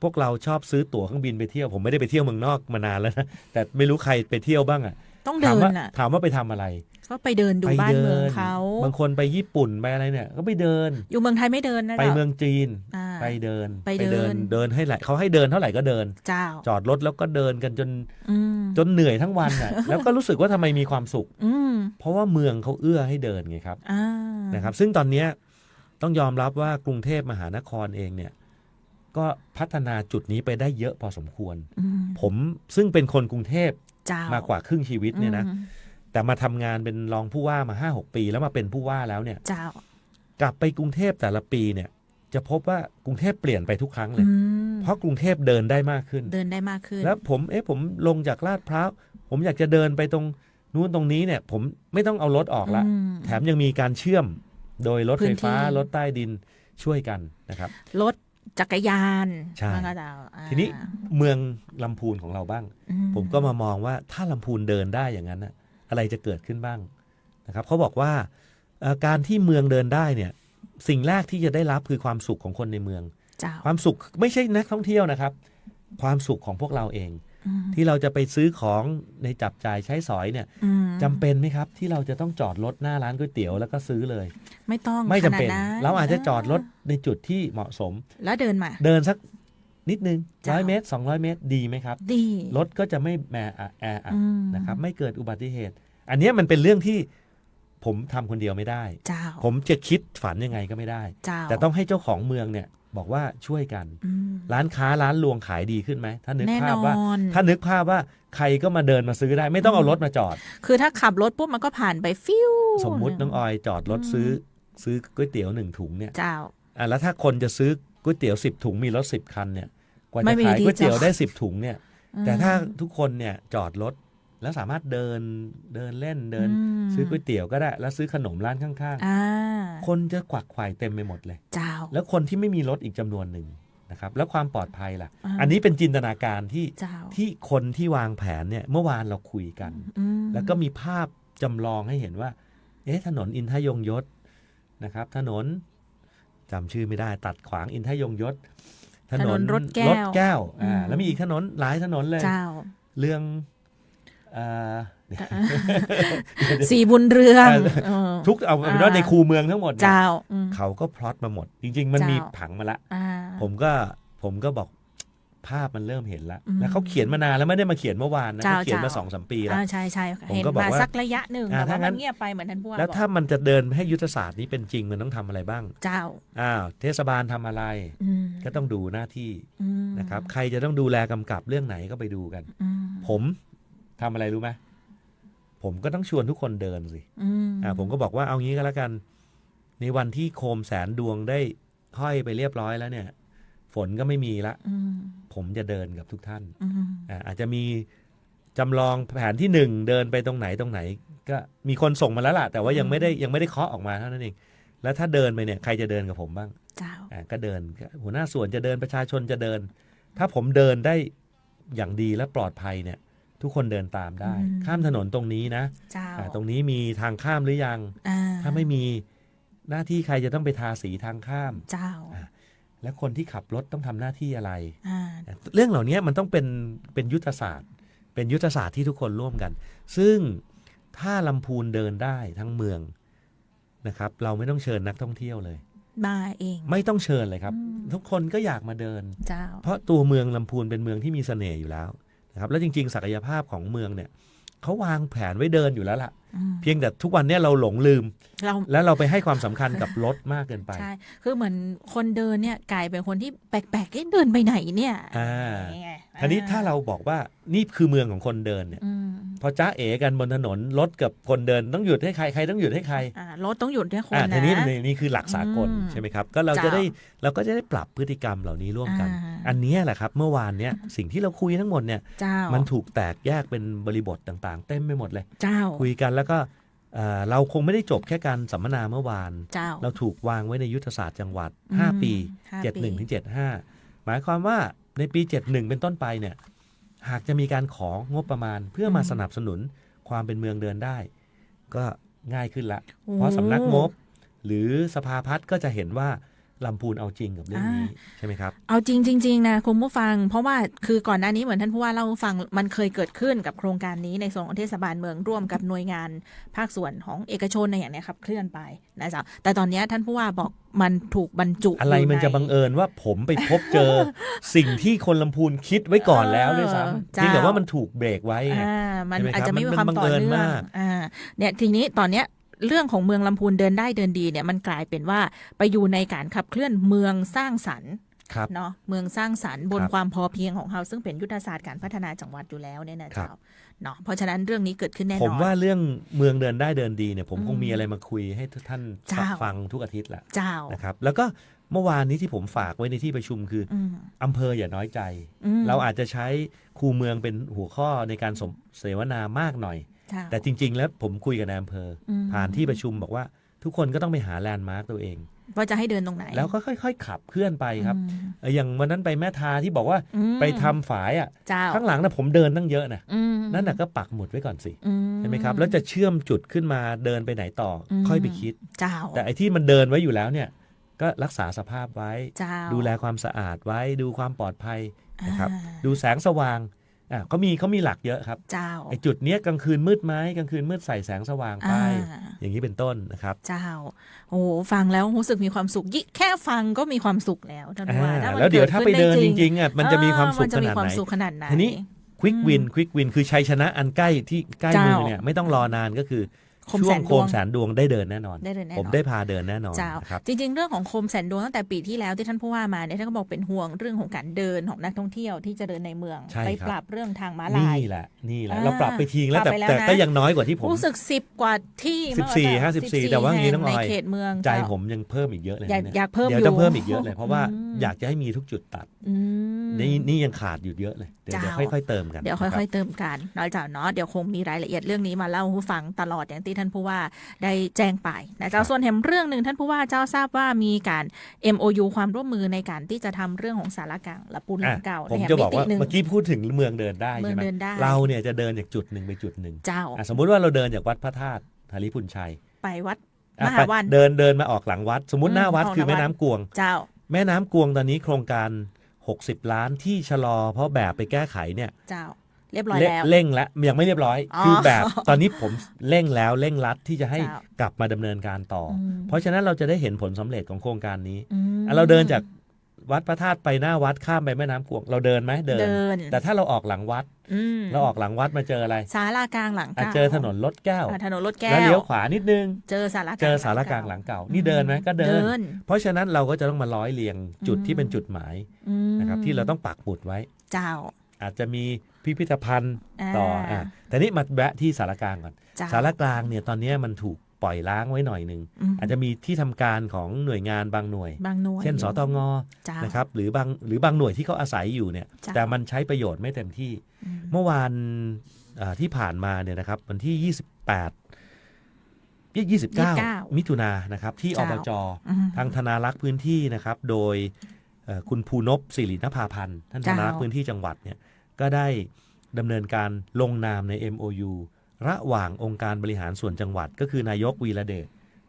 พวกเราชอบซื้อตั๋วเครื่องบินไปเที่ยวผมไม่ได้ไปเที่ยวเมืองนอกมานานแล้วนะแต่ไม่รู้ใครไปเที่ยวบ้างอ่ะต้องเดินอ่ะถามว่าไปทำอะไรก็ไปเดินดูบ้านเมืองเขาบางคนไปญี่ปุ่นไปอะไรเนี่ยก็ไปเดินอยู่เมืองไทยไม่เดินนะไปเมืองจีนไปเดินเดินให้ไหลเขาให้เดินเท่าไหร่ก็เดินจอดรถแล้วก็เดินกันจนเหนื่อยทั้งวันอ่ะแล้วก็รู้สึกว่าทำไมมีความสุขเพราะว่าเมืองเขาเอื้อให้เดินไงครับนะครับซึ่งตอนนี้ต้องยอมรับว่ากรุงเทพมหานครเองเนี่ยก็พัฒนาจุดนี้ไปได้เยอะพอสมควรผมซึ่งเป็นคนกรุงเทพมากว่าครึ่งชีวิตเนี่ยนะแต่มาทำงานเป็นรองผู้ว่ามา 5-6 ปีแล้วมาเป็นผู้ว่าแล้วเนี่ยกลับไปกรุงเทพแต่ละปีเนี่ยจะพบว่ากรุงเทพเปลี่ยนไปทุกครั้งเลยเพราะกรุงเทพเดินได้มากขึ้นแล้วผมลงจากลาดพร้าวผมอยากจะเดินไปตรงนู้นตรงนี้เนี่ยผมไม่ต้องเอารถออกละแถมยังมีการเชื่อมโดยรถไฟฟ้ารถใต้ดินช่วยกันนะครับรถจักรยานใช่ทีนี้เมืองลำพูนของเราบ้างผมก็มามองว่าถ้าลำพูนเดินได้อย่างนั้นนะอะไรจะเกิดขึ้นบ้างนะครับเขาบอกว่าการที่เมืองเดินได้เนี่ยสิ่งแรกที่จะได้รับคือความสุขของคนในเมืองความสุขไม่ใช่นักท่องเที่ยวนะครับความสุขของพวกเราเองที่เราจะไปซื้อของในจับจ่ายใช้สอยเนี่ยจำเป็นไหมครับที่เราจะต้องจอดรถหน้าร้านก๋วยเตี๋ยวแล้วก็ซื้อเลยไม่จำเป็นเราอาจจะจอดรถในจุดที่เหมาะสมแล้วเดินสักนิดนึง100 เมตร200 เมตรดีไหมครับดีรถก็จะไม่แออัดนะครับไม่เกิดอุบัติเหตุอันนี้มันเป็นเรื่องที่ผมทำคนเดียวไม่ได้ผมจะคิดฝันยังไงก็ไม่ได้แต่ต้องให้เจ้าของเมืองเนี่ยบอกว่าช่วยกันร้านค้าร้านรวงขายดีขึ้นไหมถ้านึกภาพว่าใครก็มาเดินมาซื้อได้ไม่ต้องเอารถมาจอดคือถ้าขับรถปุ๊บมันก็ผ่านไปฟิวสมมุติน้องออยจอดรถซื้อก๋วยเตี๋ยว1 ถุงเนี่ยแล้วถ้าคนจะซื้อก๋วยเตี๋ยว10 ถุงมีรถ10 คันเนี่ยกว่าจะขายก๋วยเตี๋ยวได้10 ถุงเนี่ยแต่ถ้าทุกคนเนี่ยจอดรถแล้วสามารถเดินเล่นเดินซื้อก๋วยเตี๋ยวก็ได้แล้วซื้อขนมร้านข้างๆคนจะกวักไขว่เต็มไปหมดเลยแล้วคนที่ไม่มีรถอีกจำนวนหนึ่งนะครับแล้วความปลอดภัยล่ะอันนี้เป็นจินตนาการที่คนที่วางแผนเนี่ยเมื่อวานเราคุยกันแล้วก็มีภาพจำลองให้เห็นว่าถนนอินทยงยศนะครับถนน จำชื่อไม่ได้ตัดขวางอินทยงยศถนน รถแก้ว แล้วมีอีกถนนหลายถนนเลย เจ้า เรื่อง สีบุญเรือง ทุกเอาเป็นว่าในคูเมืองทั้งหมดเนี่ย เจ้า เขาก็พล็อตมาหมด จริงๆมันมีผังมาละผมก็บอกภาพมันเริ่มเห็นแล้วแล้วเขาเขียนมานานแล้วไม่ได้มาเขียนเมื่อวานนะเขาเขียนมา 2-3 ปีแล้วใช่ผม เห็น ก็บอก มา ว่า สักระยะหนึ่งแต่ว่ามันเงียบไปเหมือนท่านผู้ว่า แล้วถ้ามันจะเดินให้ยุทธศาสตร์นี้เป็นจริงมันต้องทำอะไรบ้าง เจ้า เทศบาลทำอะไรก็ต้องดูหน้าที่นะครับใครจะต้องดูแลกำกับเรื่องไหนก็ไปดูกันผมทำอะไรรู้ไหมผมก็ต้องชวนทุกคนเดินสิผมก็บอกว่าเอางี้ก็แล้วกันในวันที่โคมแสนดวงได้ห้อยไปเรียบร้อยแล้วเนี่ยฝนก็ไม่มีละผมจะเดินกับทุกท่านอาจจะมีจำลองแผนที่1เดินไปตรงไหนก็มีคนส่งมาแล้วล่ะแต่ว่ายังไม่ได้เคาะออกมาเท่านั้นเองแล้วถ้าเดินไปเนี่ยใครจะเดินกับผมบ้างก็เดินหัวหน้าส่วนจะเดินประชาชนจะเดินถ้าผมเดินได้อย่างดีและปลอดภัยเนี่ยทุกคนเดินตามได้ข้ามถนนตรงนี้นะตรงนี้มีทางข้ามหรือยังถ้าไม่มีหน้าที่ใครจะต้องไปทาสีทางข้ามและคนที่ขับรถต้องทำหน้าที่อะไรเรื่องเหล่านี้มันต้องเป็นยุทธศาสตร์เป็นยุทธศาสตร์ที่ทุกคนร่วมกันซึ่งถ้าลำพูนเดินได้ทั้งเมืองนะครับเราไม่ต้องเชิญนักท่องเที่ยวเลยมาเองไม่ต้องเชิญเลยครับทุกคนก็อยากมาเดินเพราะตัวเมืองลำพูนเป็นเมืองที่มีเสน่ห์อยู่แล้วนะครับแล้วจริงๆศักยภาพของเมืองเนี่ยเขาวางแผนไว้เดินอยู่แล้วล่ะเพียงแต่ทุกวันนี้เราหลงลืมแล้วเราไปให้ความสำคัญกับรถมากเกินไปใช่คือเหมือนคนเดินเนี่ยกลายเป็นคนที่แปลกๆเดินไปไหนเนี่ยทีนี้ถ้าเราบอกว่านี่คือเมืองของคนเดินเนี่ยพอจ้าเอ๋กันบนถนนรถกับคนเดินต้องหยุดให้ใครต้องหยุดให้ใครรถต้องหยุดให้คนนะทีนี้นี่คือหลักสากลใช่ไหมครับก็เราก็จะได้ปรับพฤติกรรมเหล่านี้ร่วมกันอันนี้แหละครับเมื่อวานเนี้ยสิ่งที่เราคุยทั้งหมดเนี่ยมันถูกแตกแยกเป็นบริบทต่างๆเต็มไปหมดเลยคุยกันแล้วก็เราคงไม่ได้จบแค่การสัมมนาเมื่อวานเราถูกวางไว้ในยุทธศาสตร์จังหวัด5 ปี 71 ถึง 75หมายความว่าในปี 71 เป็นต้นไปเนี่ยหากจะมีการของบประมาณเพื่อมาสนับสนุนความเป็นเมืองเดินได้ก็ง่ายขึ้นละเพราะสำนักงบหรือสภาพัฒน์ก็จะเห็นว่าลำพูนเอาจริงกับเรื่องนี้ใช่ไหมครับเอาจริงๆนะคุณผู้ฟังเพราะว่าคือก่อนหน้านี้เหมือนท่านผู้ว่าเล่าฟังมันเคยเกิดขึ้นกับโครงการนี้ในส่วนของเทศบาลเมืองร่วมกับหน่วยงานภาคส่วนของเอกชนในอย่างนี้ครับเคลื่อนไปนะจ๊ะแต่ตอนนี้ท่านผู้ว่าบอกมันถูกบรรจุอะไรมันจะบังเอิญว่าผมไปพบเจอ สิ่งที่คนลำพูนคิดไว้ก่อนแล้วด้วยซ้ำที่แต่ว่ามันถูกเบรกไว้มันอาจจะไม่มีความต่อเนื่องเนี่ยทีนี้ตอนเนี้ยเรื่องของเมืองลำพูนเดินได้เดินดีเนี่ยมันกลายเป็นว่าไปอยู่ในการขับเคลื่อนเมืองสร้างสรรค์เนาะเมืองสร้างสรรค์บนความพอเพียงของเราซึ่งเป็นยุทธศาสตร์การพัฒนาจังหวัดอยู่แล้วเนี่ยนะเจ้าเนาะเพราะฉะนั้นเรื่องนี้เกิดขึ้นแน่นอนผมว่าเรื่องเมืองเดินได้เดินดีเนี่ยผมคงมีอะไรมาคุยให้ท่านฟังทุกอาทิตย์แหละนะครับแล้วก็เมื่อวานนี้ที่ผมฝากไว้ในที่ประชุมคืออำเภออย่าน้อยใจเราอาจจะใช้คูเมืองเป็นหัวข้อในการเสวนามากหน่อยแต่จริงๆแล้วผมคุยกับนายอำเภอผ่านที่ประชุมบอกว่าทุกคนก็ต้องไปหาแลนด์มาร์กตัวเองว่าจะให้เดินตรงไหนแล้วก็ค่อยๆขับเคลื่อนไปครับอย่างวันนั้นไปแม่ทาที่บอกว่าไปทำฝายอ่ะข้างหลังนะผมเดินตั้งเยอะนะนั่นน่ะก็ปักหมุดไว้ก่อนสิใช่ไหมครับแล้วจะเชื่อมจุดขึ้นมาเดินไปไหนต่อค่อยไปคิดแต่ไอ้ที่มันเดินไว้อยู่แล้วเนี่ยก็รักษาสภาพไว้ดูแลความสะอาดไว้ดูความปลอดภัยนะครับดูแสงสว่างเขามีหลักเยอะครับไอ้จุดเนี้ยกลางคืนมืดไหมกลางคืนมืดใส่แสงสว่างไปอย่างนี้เป็นต้นนะครับโอ้ฟังแล้วรู้สึกมีความสุขแค่ฟังก็มีความสุขแล้วท่านว่าแล้วเดี๋ยวถ้าไปเดินจริงๆมันจะมีความสุขขนาดไหนทีนี้ควิกวินคือชัยชนะอันใกล้ที่ใกล้มือเนี่ยไม่ต้องรอนานก็คือช่วงโคมแสนดวงได้เดินแน่นอนผมได้พาเดินแน่นอนครับจริงๆเรื่องของโคมแสนดวงตั้งแต่ปีที่แล้วที่ท่านผู้ว่ามาเนี่ยท่านก็บอกเป็นห่วงเรื่องของการเดินของนักท่องเที่ยวที่จะเดินในเมืองไปปรับเรื่องทางม้าลายนี่แหละเราปรับไปทีแล้วแต่ก็ยังน้อยกว่าที่ผมรู้สึก10 กว่าที่14-54แต่ว่าอย่างนี้น้องออยในเขตเมืองใจผมยังเพิ่มอีกเยอะเลยอยากเพิ่มเดี๋ยวจะเพิ่มอีกเยอะเลยเพราะว่าอยากจะให้มีทุกจุดตัดนี่ยังขาดอยู่เยอะเลยเดี๋ยวค่อยๆเติมกันเดี๋ยวค่อยๆเติมกันน้อยจากเนาะเดี๋ยวคงมีรายละเอียดเรื่องนี้มาเล่าให้ฟังตลอดอย่างที่ท่านผู้ว่าได้แจ้งไปนะเจ้าส่วนแห่งเรื่องหนึ่งท่านผู้ว่าเจ้าทราบว่ามีการ MOU ความร่วมมือในการที่จะทำเรื่องของสารกลางละปูนหลังเก่าผมจะบอกว่าเมื่อกี้พูดถึงเมืองเดินได้ใช่ไหมเราเนี่ยจะเดินจากจุดหนึ่งไปจุดหนึ่งสมมุติว่าเราเดินจากวัดพระธาตุธาริพุนชัยไปวัด มหาวัน เดินมาออกหลังวัด สมมุติหน้าวัดคือแม่น้ำกวง เจ้า แม่น้ำกวงตอนนี้โครงการ60 ล้านที่ชะลอเพราะแบบไปแก้ไขเนี่ย เจ้าเรียบร้อยแล้ว เร่งแล้วยังไม่เรียบร้อย อ๋อ คือแบบตอนนี้ผมเร่งแล้วเร่งรัดที่จะให้ เจ้าก ลับมาดำเนินการต่ออ ม เพราะฉะนั้นเราจะได้เห็นผลสำเร็จของโครงการนี้ อืม เราเดินจากวัดพระธาตุไปหน้าวัดข้ามไปแม่น้ำกวงเราเดินไหมเดิน แต่ถ้าเราออกหลังวัด อืม เราออกหลังวัดมาเจออะไร ศาลากลางหลัง อ่ะ เก่า เจอถนนรถแก้ว ถนนรถแก้ แล้ว ว เลี้ยวขวานิดนึง เจอศาลากลาง เจอศาลากลางหลังเก่า นี่เดินไหมก็เดิน เพราะฉะนั้นเราก็จะต้องมาร้อยเรียงจุดที่เป็นจุดหมาย อืม นะครับที่เราต้องปักหมุดไว้ เจ้า อาจจะมีพิพิธภัณฑ์ต่อ อ่า แต่นี่มาแวะที่สารกลางก่อน เจ้า สารกลางเนี่ยตอนนี้มันถูกปล่อยล้างไว้หน่อยหนึ่ง ม อาจจะมีที่ทำการของหน่วยงานบางหน่วย บางหน่วย เช่นสตง เจ้า นะครับหรือบางหน่วยที่เขาอาศัยอยู่เนี่ย จ้ะ แต่มันใช้ประโยชน์ไม่เต็มที่ อืม เมื่อวานที่ผ่านมาเนี่ยนะครับวันที่ 29 มิถุนายนนะครับที่อบจ อืม ทางธนารักษ์พื้นที่นะครับโดยคุณภูนพศิรินภาพันธ์ท่านธ เจ้า นารักษ์พื้นที่จังหวัดเนี่ยก็ได้ดำเนินการลงนามใน MOU ระหว่างองค์การบริหารส่วนจังหวัด ก็คือนายกวีระเดช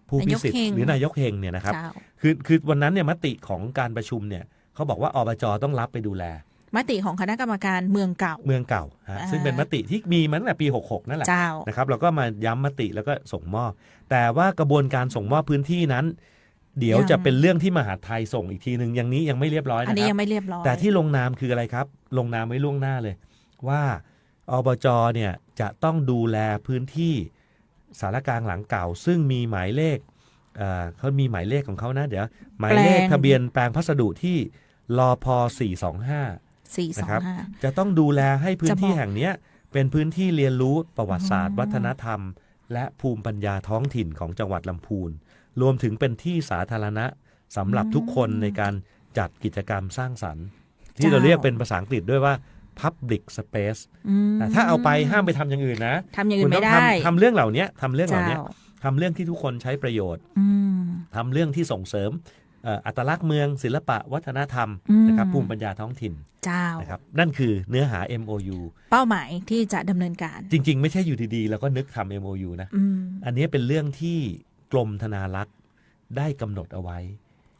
ผู้พิสิทธิ์หรือนายกเฮงเนี่ยนะครับ เจ้า คือวันนั้นเนี่ยมติของการประชุมเนี่ยเขาบอกว่าอบจต้องรับไปดูแล มติของคณะกรรมการเมืองเก่า เมืองเก่าฮะ อ่า ซึ่งเป็นมติที่มีมาตั้งแต่ปี 66 นั่นแหละ เจ้า นะครับเราก็มาย้ำมติแล้วก็ส่งมอบ แต่ว่ากระบวนการส่งมอบพื้นที่นั้น เดี๋ยว ยัง จะเป็นเรื่องที่มหาดไทยส่งอีกทีหนึ่งอย่างนี้ยังไม่เรียบร้อย อัน นะ นี้ ค ยั รับ งไม่เรียบร้อย แต่ที่ลงนามคืออะไรครับ ลงนามไว้ล่วงหน้าเลย ว่าอบจเนี่ยจะต้องดูแลพื้นที่สารกลางหลังเก่า ซึ่งมีหมายเลขเขามีหมายเลขของเขานะเดี๋ยวหมายเลขทะเบียนแปลงพัสดุที่ลพ425 นะครับ 425 จะต้องดูแลให้พื้นที่ จะบอก แห่งเนี้ยเป็นพื้นที่เรียนรู้ประวัติศาสตร์ อ๋อ วัฒนธรรม และภูมิปัญญาท้องถิ่นของจังหวัดลำพูน รวมถึงเป็นที่สาธารณะสำหรับทุกคนในการจัดกิจกรรมสร้างสรรค์ ที่เราเรียกเป็นภาษาอังกฤษด้วยว่า Public Space อืม แต่ถ้าเอาไปห้ามไปทำอย่างอื่นนะ ทำอย่างอื่ คุณ น ต้ ไม่ อง ได้ ทำเรื่องเหล่านี้ทำเรื่องเหล่านี้ เจ้า ทำเรื่องที่ทุกคนใช้ประโยชน์ อืม ทำเรื่องที่ส่งเสริมอัตลักษณ์เมืองศิลปะวัฒนธรรม อืม นะครับภูมิปัญญาท้องถิ่น เจ้า นะครับนั่นคือเนื้อหา MOU เป้าหมายที่จะดำเนินการ จริงๆ ไม่ใช่อยู่ดีๆ แล้วก็นึกทำ MOU นะ อืม อันนี้เป็นเรื่องที่กรมธนารักษ์ได้กำหนดเอาไว้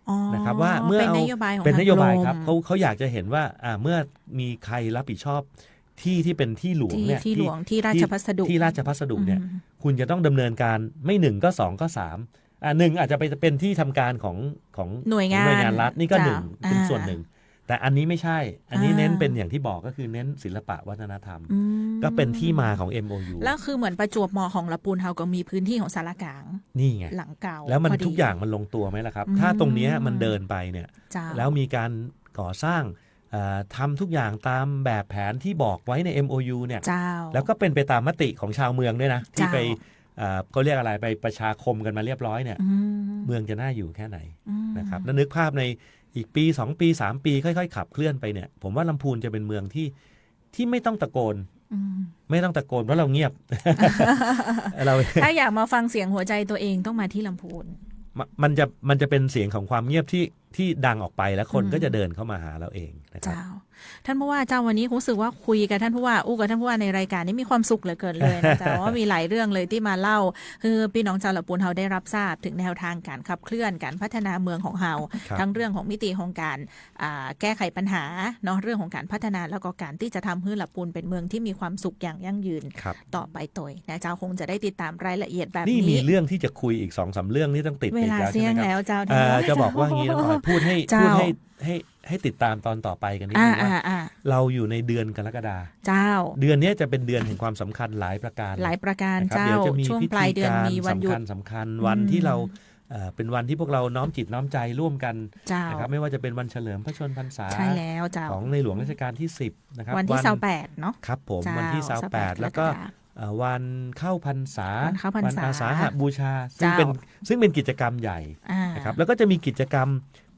อ๋อ นะครับว่าเมื่อ เป็น เอา นโยบายของ เป็นนโยบาย ทง ครับ กรม เขาอยากจะเห็นว่าเมื่อมีใครรับผิดชอบที่เป็นที่หลวงเนี่ย ที่หลวงที่ราชพัสดุ ที่ราชพัสดุเนี่ย อืม คุณจะต้องดำเนินการไม่หนึ่งก็สองก็สามหนึ่งอาจจะไปเป็นที่ทำการของ หน่วยงาน หน่วยงานรัฐนี่ก็ จ้ะ หนึ่งเป็น อ่า ส่วนหนึ่ง แต่อันนี้ไม่ใช่ อันนี้ อ่า เน้นเป็นอย่างที่บอกก็คือเน้นศิลปะวัฒนธรรม อืม ก็เป็นที่มาของ MOU แล้วคือเหมือนประจวบเหมาะของละปูนเฮาก็มีพื้นที่ของสารกลาง นี่ไง หลังเก่า แล้วมัน พดี ทุกอย่างมันลงตัวไหมล่ะครับ อืม ถ้าตรงเนี้ยมันเดินไปเนี่ย เจ้า แล้วมีการก่อสร้างทำทุกอย่างตามแบบแผนที่บอกไว้ใน MOU เนี่ย เจ้า แล้วก็เป็นไปตามมติของชาวเมืองด้วยนะ ที่ เจ้า ไปเขาเรียกอะไรไปประชาคมกันมาเรียบร้อยเนี่ย อืม เมืองจะน่าอยู่แค่ไหน อืม นะครับแล้วนึกภาพในอีกปี 2 ปี 3 ปีค่อยๆขับเคลื่อนไปเนี่ยผมว่าลำพูนจะเป็นเมืองที่ไม่ต้องตะโกน อืม ไม่ต้องตะโกนเพราะเราเงียบ เรา ถ้าอยากมาฟังเสียงหัวใจตัวเองต้องมาที่ลำพูน มันจะเป็นเสียงของความเงียบที่ดังออกไปแล้วคน อืม ก็จะเดินเข้ามาหาเราเองนะครับ เจ้า ท่านผู้ว่าเจ้าวันนี้รู้สึกว่าคุยกับท่านผู้ว่ากับท่านผู้ว่าในรายการนี้มีความสุขเหลือเกินเลยนะเจ้า ว่ามีหลายเรื่องเลยที่มาเล่าคือพี่น้องชาวละปูนเฮาได้รับทราบถึงแนวทางการขับเคลื่อนการพัฒนาเมืองของเฮา ครับ ทั้งเรื่องของมิติของการแก้ไขปัญหาเนาะเรื่องของการพัฒนาแล้วก็การที่จะทำให้ละปูนเป็นเมืองที่มีความสุขอย่างยั่งยืน ครับ ต่อไปตัวนะเจ้าคงจะได้ติดตามรายละเอียดแบบ นี่มี นี้ เรื่องที่จะคุยอีก 2-3 เรื่องที่ต้องติด เว อีก ลา แล้ว เสี่ ใช่ ย ไห ง มครับ แล้วเจ้า จะบอกว่างี้น้องออยพูดให้ เจ้า ให้ติดตามตอนต่อไปกันนิด อ่า นึงว่า อ่า เราอยู่ในเดือนกรกฎา เจ้า เดือนนี้จะเป็นเดือนแห่งความสำคัญหลายประการ หลายประการ นะครับ เจ้า เดี๋ยวจะมี ช่วง พิ ปลา ธี ยเดือน การ มีวันหยุด สำคัญวันที่เราเป็นวันที่พวกเราน้อมจิตน้อมใจร่วมกัน เจ้า นะครับไม่ว่าจะเป็นวันเฉลิมพระชนมพรรษา ใช่แล้วเจ้า ของในหลวงรัชกาลที่ 10นะครับ วันที่28เนาะ ครับผม เจ้า วันที่ 28 28แล้วก็วันเข้าพรรษา วันเข้าพรรษา อาสาฬหบูชา เจ้า ซึ่งเป็นกิจกรรมใหญ่ อ่า นะครับแล้วก็จะมีกิจกรรม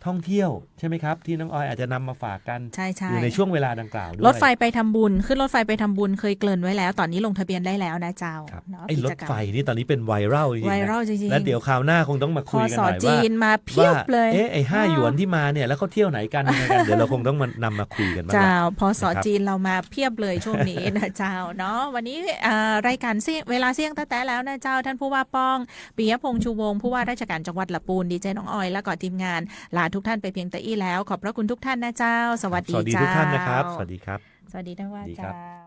ท่องเที่ยวใช่ไหมครับที่น้องออยอาจจะนำมาฝากกัน ใช่ๆ อยู่ในช่วงเวลาดังกล่าวด้วย รถไฟไปทำบุญขึ้นรถไฟไปทำบุญเคยเกริ่นไว้แล้ว ตอนนี้ลงทะเบียนได้แล้วนะเจ้า ครับ เนาะ ไอ้ร กิ ถ จกรรม ไฟนี่ตอนนี้เป็นไวรัลจริงๆ ไว นะ รัลจริงๆ แล้วเดี๋ยวคราวหน้าคงต้องมาคุยกันหน่อย จี ว่าน มาเพียบเลย ไอ้5 หยวนที่มาเนี่ยแล้วเขาเที่ยวไหนกันยังไงกันเดี๋ยวเราคงต้องนำมาคุยกันบ้าง เจ้า ละ พอสอ นะครับ จีนเรามาเพียบเลยช่วงนี้นะเจ้าเนาะวันนี้รายการเวลาเสี่ยงแต่แล้วนะเจ้าท่านผู้ว่าป้องปิยพงษ์ชูวงศ์ผู้ว่าราชการจังหวัดลำพูนดีเจน้องออยและก็ทีมงานลาทุกท่านไปเพียงแต่อี้แล้วขอบพระคุณทุกท่านนะเจ้าสวัสดี สวัสดี เจ้า ทุกท่านนะครับ สวัสดีครับ สวัสดีท่านว่า ดีครับ เจ้า